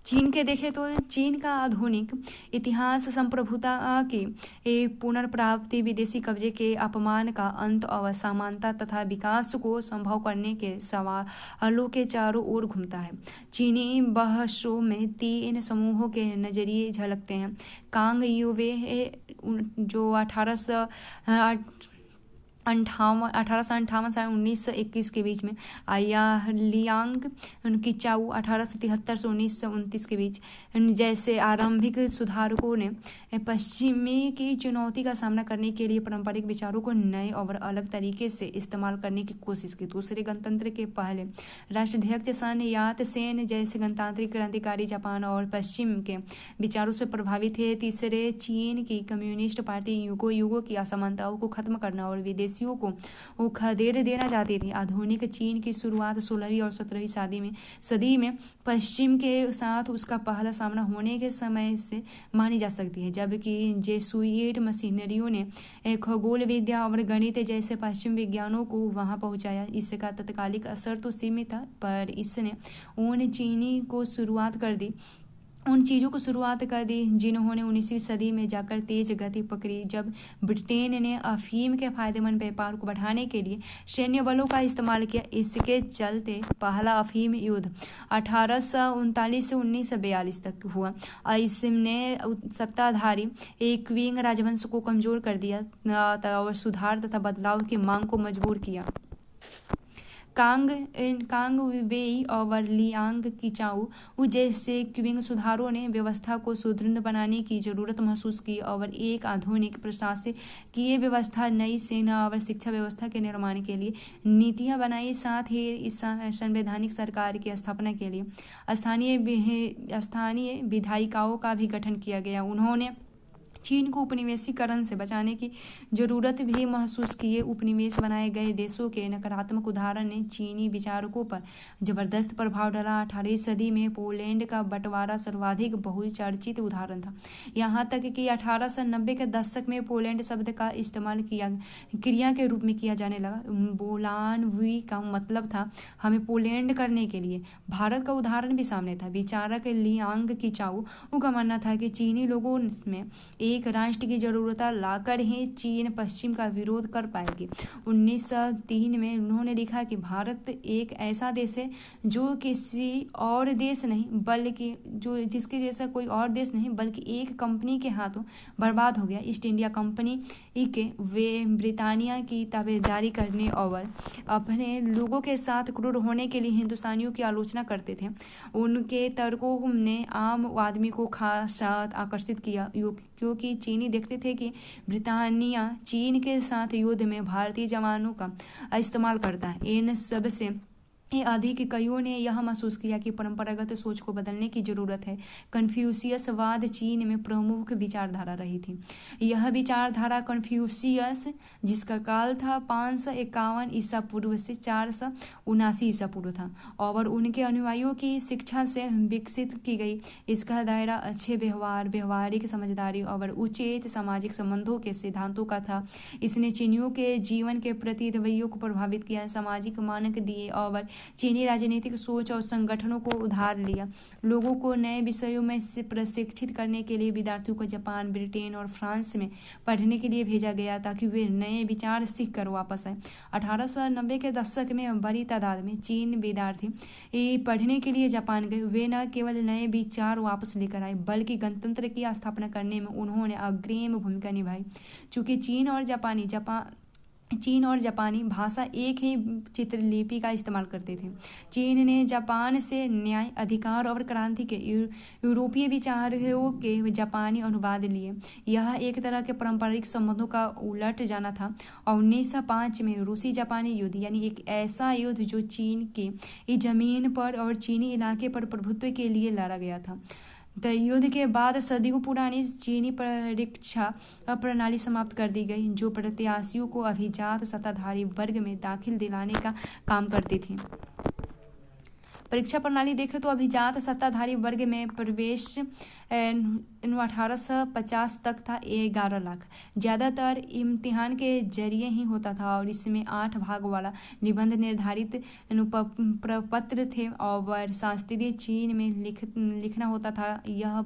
Speaker 1: चीन के देखें तो चीन का आधुनिक इतिहास संप्रभुता की पुनर्प्राप्ति, विदेशी कब्जे के अपमान का अंत और समानता तथा विकास को संभव करने के सवालों के चारों ओर घूमता है। चीनी बहसों में 3 समूहों के नजरिए झलकते हैं। कांग यूवे जो 1858 से 1921 के बीच में, लियांग किचाऊ 1873 से 1929 के बीच जैसे आरंभिक सुधारकों ने पश्चिमी की चुनौती का सामना करने के लिए पारंपरिक विचारों को नए और अलग तरीके से इस्तेमाल करने की कोशिश की। दूसरे गणतंत्र के पहले राष्ट्राध्यक्ष सन यात सेन जैसे गणतांत्रिक क्रांतिकारी जापान और पश्चिम के विचारों से प्रभावित थे। तीसरे चीन की कम्युनिस्ट पार्टी युगों की असमानताओं को खत्म करना और विदेशियों को खदेड़ देना चाहती थी। आधुनिक चीन की शुरुआत 16वीं और 17वीं सदी में पश्चिम के साथ उसका पहला सामना होने के समय से मानी जा सकती है, जबकि जेसुइट मिशनरियों ने खगोल विद्या और गणित जैसे पश्चिम विज्ञानों को वहां पहुंचाया। इसका तत्कालिक असर तो सीमित था, पर इसने उन चीज़ों को शुरुआत कर दी जिन्होंने 19वीं सदी में जाकर तेज गति पकड़ी, जब ब्रिटेन ने अफीम के फायदेमंद व्यापार को बढ़ाने के लिए सैन्य बलों का इस्तेमाल किया। इसके चलते पहला अफीम युद्ध 1839 से 1942 तक हुआ। इसने सत्ताधारी क्विंग राजवंश को कमजोर कर दिया और सुधार तथा बदलाव की मांग को मजबूर किया। कांग वेई और लियांग किचाऊ जैसे क्विंग सुधारों ने व्यवस्था को सुदृढ़ बनाने की जरूरत महसूस की और एक आधुनिक प्रशासकीय व्यवस्था, नई सेना और शिक्षा व्यवस्था के निर्माण के लिए नीतियां बनाई। साथ ही इस संवैधानिक सरकार की स्थापना के लिए स्थानीय विधायिकाओं का भी गठन किया गया। उन्होंने चीन को उपनिवेशीकरण से बचाने की जरूरत भी महसूस किए। उपनिवेश बनाए गए देशों के नकारात्मक उदाहरण ने चीनी विचारकों पर जबरदस्त प्रभाव डाला। 18वीं सदी में पोलैंड का बंटवारा सर्वाधिक बहुचर्चित उदाहरण था, यहाँ तक कि 1890 के दशक में पोलैंड शब्द का इस्तेमाल क्रिया के रूप में किया जाने लगा। बोलानवी का मतलब था हमें पोलैंड करने के लिए। भारत का उदाहरण भी सामने था। विचारक लियांग किचाऊ का मानना था कि चीनी लोगों में एक राष्ट्र की जरूरत लाकर ही चीन पश्चिम का विरोध कर पाएगी। 1903 में उन्होंने लिखा कि भारत एक ऐसा देश है जो किसी और देश नहीं बल्कि जिसके जैसा कोई और देश नहीं बल्कि एक कंपनी के हाथों बर्बाद हो गया। ईस्ट इंडिया कंपनी के वे ब्रिटानिया की ताबेदारी करने और अपने लोगों के साथ क्रूर होने के लिए हिंदुस्तानियों की आलोचना करते थे। उनके तर्कों ने आम आदमी को खासा आकर्षित किया, क्योंकि चीनी देखते थे कि ब्रिटानिया चीन के साथ युद्ध में भारतीय जवानों का इस्तेमाल करता है। इन सब से अधिक कईयों ने यह महसूस किया कि परंपरागत सोच को बदलने की जरूरत है। कन्फ्यूशियसवाद चीन में प्रमुख विचारधारा रही थी। यह विचारधारा कन्फ्यूशियस, जिसका काल था 551 ईसा पूर्व से 479 ईसा पूर्व था, और उनके अनुयायियों की शिक्षा से विकसित की गई। इसका दायरा अच्छे व्यवहार, व्यवहारिक समझदारी और उचित सामाजिक संबंधों के सिद्धांतों का था। इसने चीनियों के जीवन के प्रति रवैयों को प्रभावित किया, सामाजिक मानक दिए और चीनी राजनीतिक सोच और संगठनों को उधार लिया। लोगों को नए विषयों में से प्रशिक्षित करने के लिए विद्यार्थियों को जापान, ब्रिटेन और फ्रांस में पढ़ने के लिए भेजा गया ताकि वे नए विचार सीख कर वापस आए। 1890 के दशक में बड़ी तादाद में चीन विद्यार्थी पढ़ने के लिए जापान गए। वे न केवल नए विचार वापस लेकर आए बल्कि गणतंत्र की स्थापना करने में उन्होंने अग्रणी भूमिका निभाई। चूंकि चीन और जापानी भाषा एक ही चित्रलिपि का इस्तेमाल करते थे, चीन ने जापान से न्याय, अधिकार और क्रांति के यूरोपीय विचारों के जापानी अनुवाद लिए। यह एक तरह के पारंपरिक संबंधों का उलट जाना था। और 1905 में रूसी जापानी युद्ध, यानी एक ऐसा युद्ध जो चीन के जमीन पर और चीनी इलाके पर प्रभुत्व के लिए लड़ा गया था। युद्ध के बाद सदियों पुरानी चीनी परीक्षा प्रणाली समाप्त कर दी गई, जो प्रत्याशियों को अभिजात सत्ताधारी वर्ग में दाखिल दिलाने का काम करती थी। परीक्षा प्रणाली देखें तो अभिजात सत्ताधारी वर्ग में प्रवेश 1850 तक था 11 लाख। ज़्यादातर इम्तिहान के जरिए ही होता था और इसमें 8 भाग वाला निबंध निर्धारित प्रपत्र थे और शास्त्रीय चीन में लिखना होता था। यह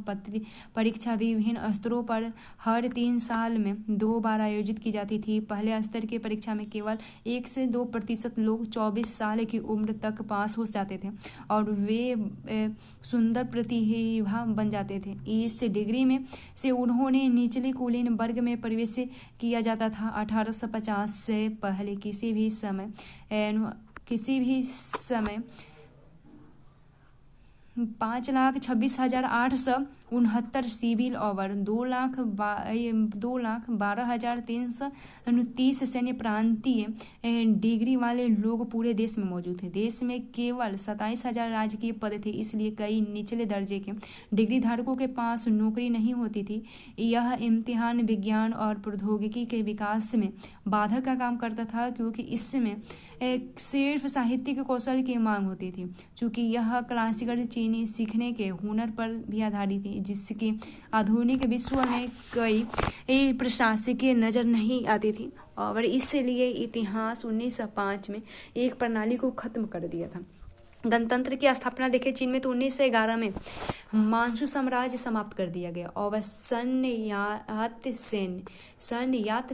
Speaker 1: परीक्षा विभिन्न स्तरों पर हर 3 साल में 2 बार आयोजित की जाती थी। पहले स्तर की परीक्षा में केवल 1 से 2% लोग 24 साल की उम्र तक पास हो जाते थे और वे सुंदर प्रतिभा बन जाते थे। इस डिग्री में से उन्होंने निचले कुलीन वर्ग में प्रवेश किया जाता था। 1850 से पहले किसी भी समय 5,26,869 सिविल और 2,12,329 सैन्य प्रांतीय डिग्री वाले लोग पूरे देश में मौजूद थे। देश में केवल 27,000 राजकीय पद थे, इसलिए कई निचले दर्जे के डिग्री धारकों के पास नौकरी नहीं होती थी। यह इम्तिहान विज्ञान और प्रौद्योगिकी के विकास में बाधक का काम करता था, क्योंकि इसमें सिर्फ साहित्यिक कौशल की मांग होती थी। चूँकि यह क्लासिकल चीनी सीखने के हुनर पर भी आधारित थी, जिसकी आधुनिक विश्व में कई प्रशासकीय नज़र नहीं आती थी और इसलिए इतिहास 1905 में एक प्रणाली को खत्म कर दिया था। गणतंत्र की स्थापना देखें चीन में तो 1911 में मांचू साम्राज्य समाप्त कर दिया गया और सन यात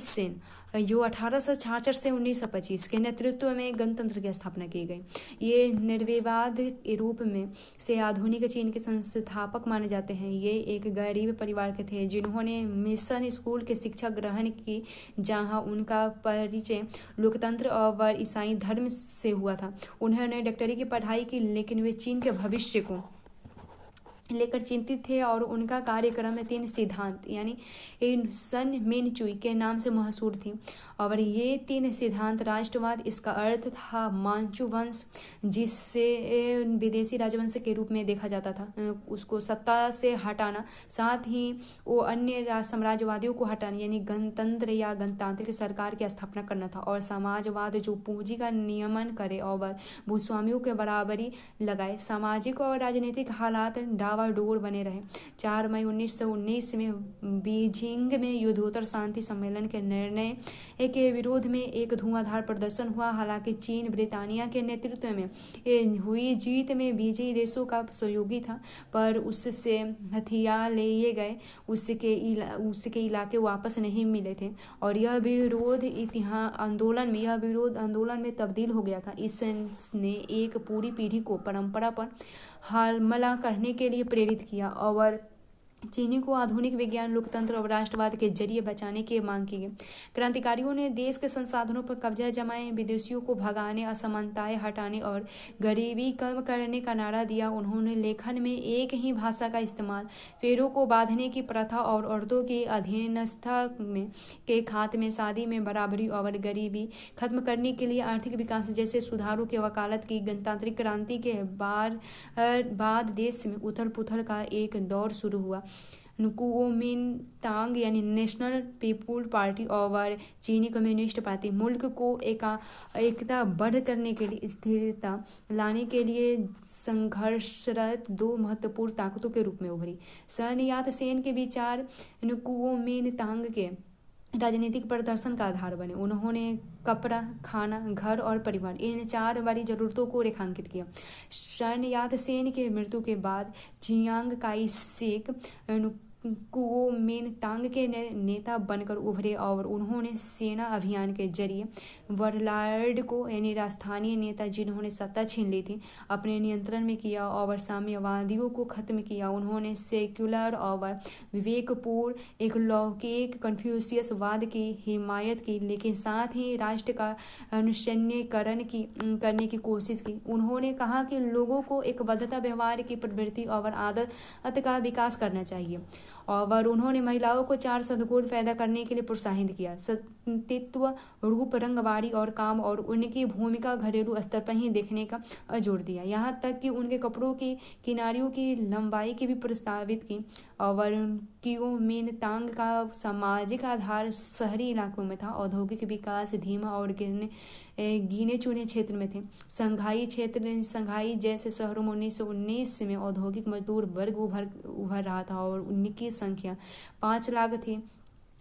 Speaker 1: सेन जो 1866 से 1925 के नेतृत्व में गणतंत्र की स्थापना की गई। ये निर्विवाद रूप में से आधुनिक चीन के संस्थापक माने जाते हैं। ये एक गरीब परिवार के थे जिन्होंने मिशन स्कूल की शिक्षा ग्रहण की, जहां उनका परिचय लोकतंत्र और ईसाई धर्म से हुआ था। उन्होंने डॉक्टरी की पढ़ाई की, लेकिन वे चीन के भविष्य को लेकर चिंतित थे और उनका कार्यक्रम में 3 सिद्धांत यानी सन मिन चुई के नाम से मशहूर थी और ये 3 सिद्धांत राष्ट्रवाद, इसका अर्थ था मांचू वंश जिससे विदेशी राजवंश के रूप में देखा जाता था, उसको सत्ता से हटाना, साथ ही वो अन्य साम्राज्यवादियों को हटाना यानी गणतंत्र या गणतांत्रिक सरकार की स्थापना करना था, और समाजवाद जो पूंजी का नियमन करे और भूस्वामियों के बराबरी लगाए। सामाजिक और राजनीतिक हालात डावाडोल बने रहे। 4 मई 1919 में बीजिंग में युद्धोत्तर शांति सम्मेलन के निर्णय के विरोध में एक धुआंधार प्रदर्शन हुआ। हालांकि चीन ब्रिटानिया के नेतृत्व में हुई जीत में विजयी देशों का सहयोगी था, पर उससे हथियार लिए गए उसके इलाके वापस नहीं मिले थे और यह विरोध आंदोलन में तब्दील हो गया था। इसने एक पूरी पीढ़ी को परंपरा पर हमला करने के लिए प्रेरित किया और चीनी को आधुनिक विज्ञान, लोकतंत्र और राष्ट्रवाद के जरिए बचाने की मांग की गई। क्रांतिकारियों ने देश के संसाधनों पर कब्जा जमाए, विदेशियों को भगाने, असमानताएं हटाने और गरीबी कम करने का नारा दिया। उन्होंने लेखन में एक ही भाषा का इस्तेमाल, पैरों को बांधने की प्रथा और औरतों की अधीनस्था के खात्मे, शादी में बराबरी और गरीबी खत्म करने के लिए आर्थिक विकास जैसे सुधारों की वकालत की। गणतांत्रिक क्रांति के बाद देश में उथल पुथल का एक दौर शुरू हुआ। कुओमिंतांग यानी नेशनल पीपुल पार्टी और चीनी कम्युनिस्ट पार्टी मुल्क को एकता बढ़ करने के लिए, स्थिरता लाने के लिए संघर्षरत 2 महत्वपूर्ण ताकतों के रूप में उभरी। सन यात सेन के विचार कुओमिंतांग के राजनीतिक प्रदर्शन का आधार बने। उन्होंने कपड़ा, खाना, घर और परिवार इन 4 बड़ी जरूरतों को रेखांकित किया। सन यात सेन की मृत्यु के बाद चियांग काई शेक कुओमिंतांग के नेता बनकर उभरे और उन्होंने सेना अभियान के जरिए वरलार्ड को यानी स्थानीय नेता जिन्होंने सत्ता छीन ली थी अपने नियंत्रण में किया और साम्यवादियों को खत्म किया। उन्होंने सेक्युलर और विवेकपूर्ण एक लौकिक कन्फ्यूशियसवाद की हिमायत की, लेकिन साथ ही राष्ट्र का अनुसैन्यकरण करने की कोशिश की। उन्होंने कहा कि लोगों को एक बद्धता व्यवहार की प्रवृत्ति और आदत का विकास करना चाहिए और उन्होंने महिलाओं को 4 सद्गुण पैदा करने के लिए प्रोत्साहित किया: सतीत्व, रूप, रंगवाड़ी और काम, और उनकी भूमिका घरेलू स्तर पर ही देखने का जोर दिया। यहाँ तक कि उनके कपड़ों की किनारियों की लंबाई की भी प्रस्तावित की और क्योमिनतांग का सामाजिक आधार शहरी इलाकों में था। औद्योगिक विकास धीमा और गिने चुने क्षेत्र में थे। संघाई जैसे शहरों में 1919 में औद्योगिक मजदूर वर्ग उभर रहा था और उनकी संख्या 5 लाख थी,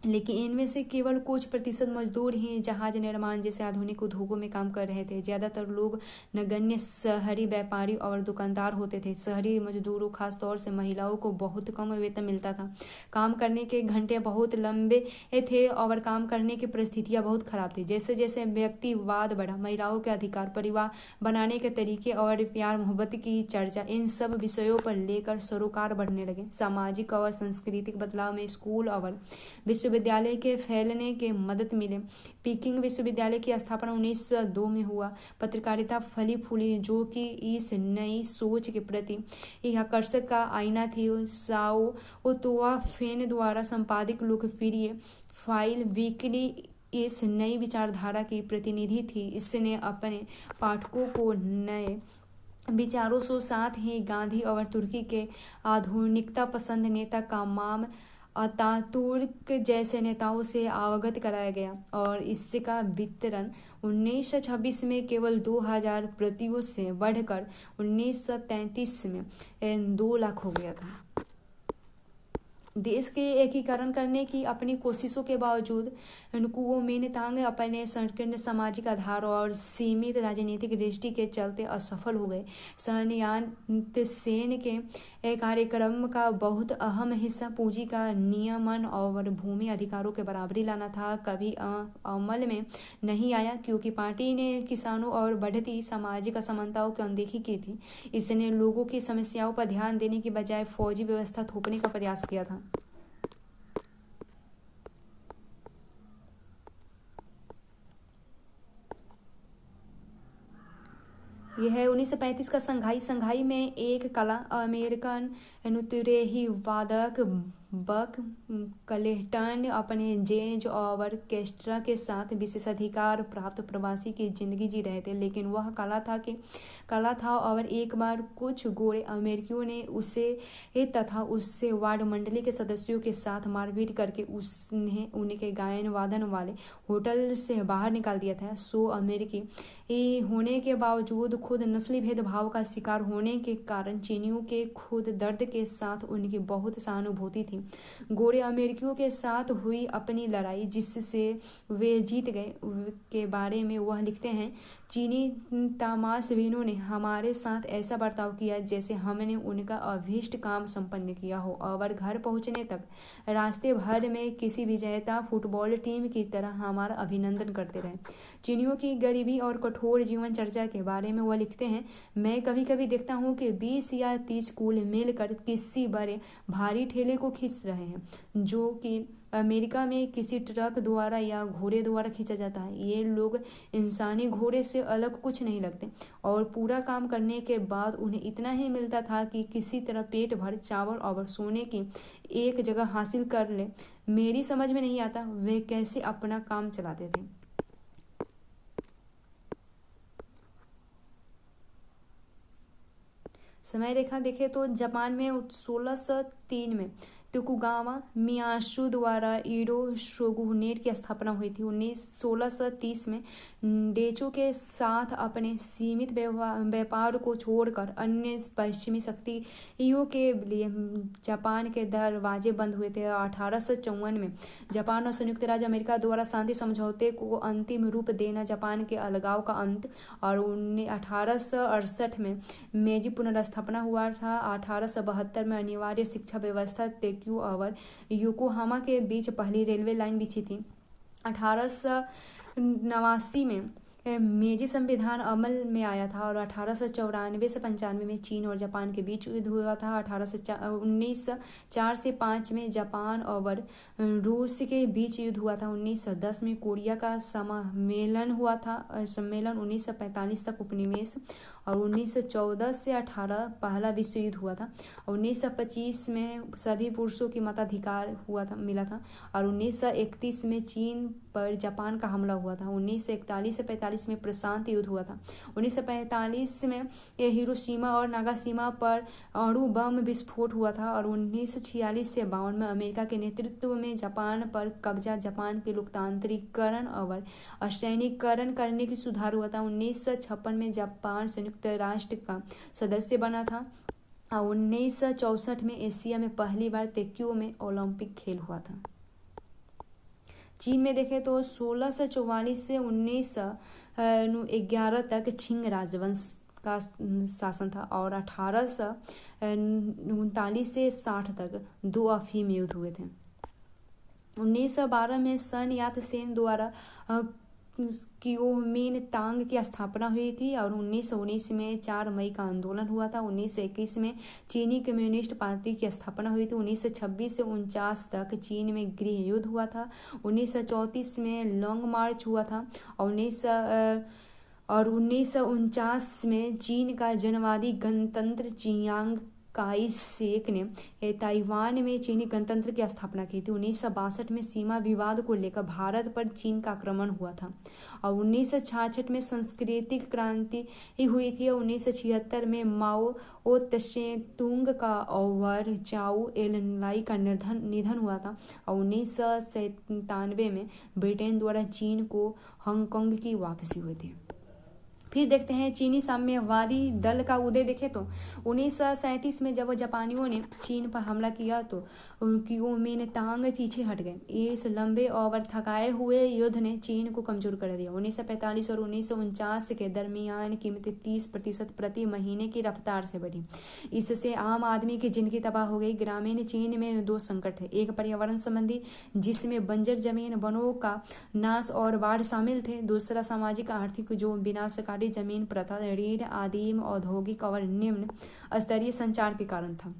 Speaker 1: लेकिन इनमें से केवल कुछ प्रतिशत मजदूर ही जहाज निर्माण जैसे आधुनिक उद्योगों में काम कर रहे थे। ज़्यादातर लोग नगण्य शहरी व्यापारी और दुकानदार होते थे। शहरी मजदूरों, खासतौर से महिलाओं को बहुत कम वेतन मिलता था। काम करने के घंटे बहुत लंबे थे और काम करने की परिस्थितियाँ बहुत खराब थी। जैसे जैसे व्यक्तिवाद बढ़ा, महिलाओं के अधिकार, परिवार बनाने के तरीके और प्यार मोहब्बत की चर्चा, इन सब विषयों पर लेकर सरोकार बढ़ने लगे। सामाजिक और सांस्कृतिक बदलाव में स्कूल और विश्वविद्यालय के फैलने के मदद मिले। पीकिंग विश्वविद्यालय की स्थापना 1902 में हुआ। पत्रकारिता फली फूली, जो कि इस नई सोच के प्रति आकर्षक का आईना थी। साओ तोआ फेन द्वारा संपादित लोकप्रिय फाइल वीकली इस नई विचारधारा की प्रतिनिधि थी। इसने अपने पाठकों को नए विचारों से, साथ ही गांधी और तुर्की के आधुनिकता पसंद नेता कामाल अतातुर्क जैसे नेताओं से अवगत कराया गया और इसका वितरण 1926 में केवल 2000 प्रतियों से बढ़कर 1933 में 2 लाख हो गया था। देश के एकीकरण करने की अपनी कोशिशों के बावजूद कुओमिनतांग अपने संकीर्ण सामाजिक आधार और सीमित राजनीतिक दृष्टि के चलते असफल हो गए। सन यान-त्सेन के कार्यक्रम का बहुत अहम हिस्सा पूंजी का नियमन और भूमि अधिकारों के बराबरी लाना था, कभी अमल में नहीं आया क्योंकि पार्टी ने किसानों और बढ़ती सामाजिक असमानताओं की अनदेखी की थी। इसने लोगों की समस्याओं पर ध्यान देने की बजाय फौजी व्यवस्था थोपने का प्रयास किया था। यह है 1935 का संघाई में एक कला अमेरिकन नुतुरेही वादक बक क्लेटन अपने जैज और ऑर्केस्ट्रा के साथ विशेषाधिकार प्राप्त प्रवासी की जिंदगी जी रहे थे, लेकिन वह कला था और एक बार कुछ गोरे अमेरिकियों ने उसे तथा उससे वार्ड मंडली के सदस्यों के साथ मारपीट करके उनके गायन वादन वाले होटल से बाहर निकाल दिया था। सो अमेरिकी होने के बावजूद खुद नस्ली भेदभाव का शिकार होने के कारण चीनियों के खुद दर्द के साथ उनकी बहुत सहानुभूति थी। गोरे अमेरिकियों के साथ हुई अपनी लड़ाई जिससे वे जीत गए के बारे में वह लिखते हैं, चीनी तमाशबीनों ने हमारे साथ ऐसा बर्ताव किया जैसे हमने उनका अभीष्ट काम संपन्न किया हो, और घर पहुंचने तक रास्ते भर में किसी विजेता फुटबॉल टीम की तरह हमारा अभिनंदन करते रहे। चीनियों की गरीबी और कठोर जीवन चर्चा के बारे में वह लिखते हैं, मैं कभी कभी देखता हूँ कि 20 या 30 कूल मिलकर किसी बड़े भारी ठेले को खींच रहे हैं, जो कि अमेरिका में किसी ट्रक द्वारा या घोड़े द्वारा खींचा जाता है। ये लोग इंसानी घोड़े से अलग कुछ नहीं लगते और पूरा काम करने के बाद उन्हें इतना ही मिलता था कि किसी तरह पेट भर चावल और सोने की एक जगह हासिल कर ले। मेरी समझ में नहीं आता वे कैसे अपना काम चलाते थे। समय रेखा देखें तो जापान में 1603 में तोकुगावा मियाशु द्वारा ईडो शोगुनेट की स्थापना हुई थी। 1630 में डेचो के साथ अपने सीमित व्यापार को छोड़कर अन्य पश्चिमी शक्तियों के लिए जापान के दरवाजे बंद हुए थे। 1854 में जापान और संयुक्त राज्य अमेरिका द्वारा शांति समझौते को अंतिम रूप देना, जापान के अलगाव का अंत, और 1868 में मेजी पुनर्स्थापना हुआ था। 1872 में अनिवार्य शिक्षा व्यवस्था तेक्यू और योकोहामा के बीच पहली रेलवे लाइन बिछी थी। 1889 में मेजी संविधान अमल में आया था और 1894 से 95 में चीन और जापान के बीच युद्ध हुआ था। 1904 से 5 में जापान और रूस के बीच युद्ध हुआ था। 1910 में कोरिया का सम्मेलन हुआ था। सम्मेलन 1945 तक उपनिवेश और 1914 से 18 पहला विश्व युद्ध हुआ था। 1925 में सभी पुरुषों की मताधिकार मिला था। और 1931 में चीन पर जापान का हमला हुआ था। 1941 से 45 में प्रशांत युद्ध हुआ था। 1945 में हिरोशिमा और नागासाकी पर अणु बम विस्फोट हुआ था। और 1946 से 52 में अमेरिका के नेतृत्व में जापान पर कब्जा, जापान के लोकतांत्रिकरण और असैनिकरण करने की सुधार हुआ था। 1956 में जापान संयुक्त राष्ट्र का सदस्य बना था। और 1964 में एशिया में पहली बार तोक्यो में ओलंपिक खेल हुआ था। चीन में देखें तो 1644 से 1911 तक छिंग राजवंश का शासन था। और 1839 से 60 तक 2 अफीम युद्ध हुए थे। 1912 में सन यात सेन द्वारा क्योमिनतांग की स्थापना हुई थी। और 1919 में 4 मई का आंदोलन हुआ था। 1921 में चीनी कम्युनिस्ट पार्टी की स्थापना हुई थी। 1926 से 49 तक चीन में गृह युद्ध हुआ था। 1934 में लॉन्ग मार्च हुआ था। और 1949 में चीन का जनवादी गणतंत्र चियांग काई शेक ने ताइवान में चीनी गणतंत्र की स्थापना की थी। 1962 में सीमा विवाद को लेकर भारत पर चीन का आक्रमण हुआ था। और 1966 में सांस्कृतिक क्रांति हुई थी। 1976 में माओ त्से-तुंग का ओवर चाओ एलनलाई का निधन हुआ था। और 1997 में ब्रिटेन द्वारा चीन को हांगकांग की वापसी हुई थी। फिर देखते हैं चीनी साम्यवादी दल का उदय। देखें तो 1937 में जब जापानियों ने चीन पर हमला किया तो क्योमिनतांग पीछे हट गए। इस लंबे और थकाए हुए युद्ध ने चीन को कमजोर कर दिया। 1945 और 1949 के दरमियान कीमत 30% प्रति महीने की रफ्तार से बढ़ी। इससे आम आदमी की जिंदगी तबाह हो गई। ग्रामीण चीन में 2 संकट थे, एक पर्यावरण संबंधी जिसमें बंजर जमीन, वनों का नाश और बाढ़ शामिल थे। दूसरा सामाजिक आर्थिक जो विनाशकारी जमीन प्रथा, ऋण, आदिम औद्योगिक और निम्न स्तरीय संचार के कारण था।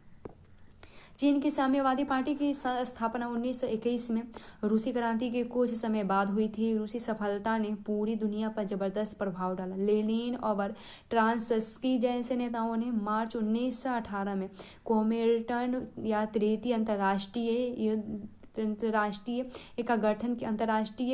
Speaker 1: चीन की साम्यवादी पार्टी की स्थापना 1921 में रूसी क्रांति के कुछ समय बाद हुई थी। रूसी सफलता ने पूरी दुनिया पर जबरदस्त प्रभाव डाला। लेनिन और ट्रांस्की जैसे नेताओं ने मार्च 1918 में कोमिंटर्न या तृतीय अंतर्राष्ट्रीय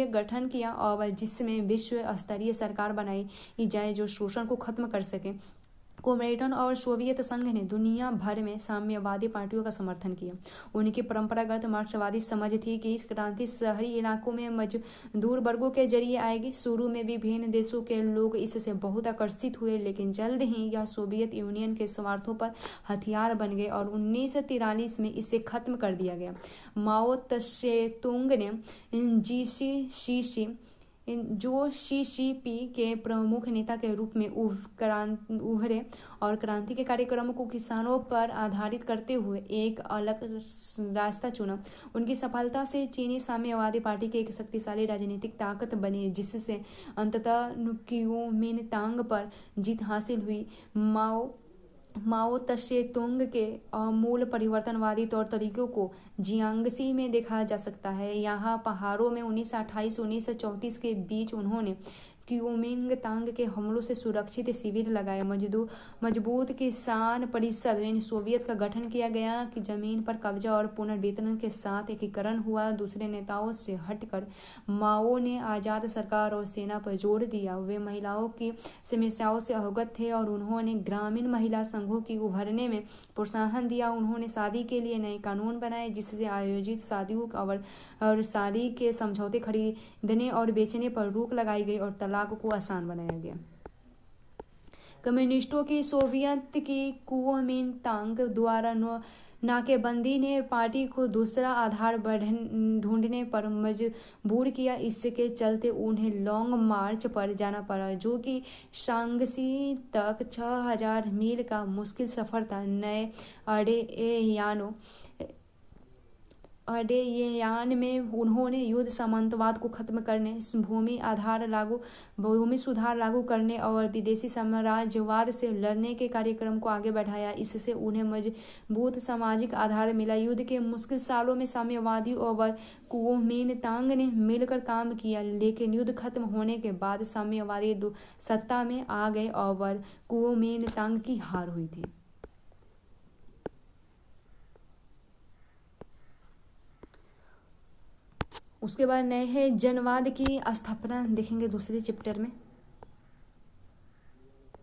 Speaker 1: गठन किया और जिसमें विश्व स्तरीय सरकार बनाई जाए जो शोषण को खत्म कर सके। कोमिंटर्न और सोवियत संघ ने दुनिया भर में साम्यवादी पार्टियों का समर्थन किया। उनकी परंपरागत मार्क्सवादी समझ थी कि इस क्रांति शहरी इलाकों में मजदूर वर्गों के जरिए आएगी। शुरू में विभिन्न देशों के लोग इससे बहुत आकर्षित हुए, लेकिन जल्द ही यह सोवियत यूनियन के स्वार्थों पर हथियार बन गए और 1943 में इसे खत्म कर दिया गया। माओ त्से-तुंग ने शीशीपी के प्रमुख नेता के रूप में उभरे और क्रांति के कार्यक्रमों को किसानों पर आधारित करते हुए एक अलग रास्ता चुना। उनकी सफलता से चीनी साम्यवादी पार्टी की एक शक्तिशाली राजनीतिक ताकत बनी, जिससे अंततः क्योमिनतांग पर जीत हासिल हुई। माओ त्से-तुंग के अमूल परिवर्तनवादी तौर तरीकों को जियांगसी में देखा जा सकता है। यहाँ पहाड़ों में 1928-1934 के बीच उन्होंने क्योमिंगतांग के हमलों से सुरक्षित शिविर लगाए। मजबूत किसान परिषद सोवियत का गठन किया गया कि जमीन पर कब्जा और पुनर्वितरण के साथ एकीकरण हुआ। दूसरे नेताओं से हटकर माओ ने आज़ाद सरकार और सेना पर जोर दिया। वे महिलाओं की समस्याओं से अवगत थे और उन्होंने ग्रामीण महिला संघों की उभरने में प्रोत्साहन दिया। उन्होंने शादी के लिए नए कानून बनाए, जिससे आयोजित शादियों और शादी के समझौते, खरीदने और बेचने पर रोक लगाई गई और तलाक को आसान बनाया गया। कम्युनिस्टों की सोवियत की कुओमिंतांग द्वारा नाकेबंदी ने पार्टी को दूसरा आधार ढूंढने पर मजबूर किया। इसके चलते उन्हें लॉन्ग मार्च पर जाना पड़ा, जो कि शांग्सी तक 6000 मील का मुश्किल सफर था। नए अड़े यानों अडेयान में उन्होंने युद्ध सामंतवाद को खत्म करने, भूमि सुधार लागू करने और विदेशी साम्राज्यवाद से लड़ने के कार्यक्रम को आगे बढ़ाया। इससे उन्हें मजबूत सामाजिक आधार मिला। युद्ध के मुश्किल सालों में साम्यवादियों और कुओमिंतांग ने मिलकर काम किया, लेकिन युद्ध खत्म होने के बाद साम्यवादी सत्ता में आ गए और कुओमिंतांग की हार हुई थी। उसके बाद नए जनवाद की स्थापना देखेंगे दूसरे चैप्टर में।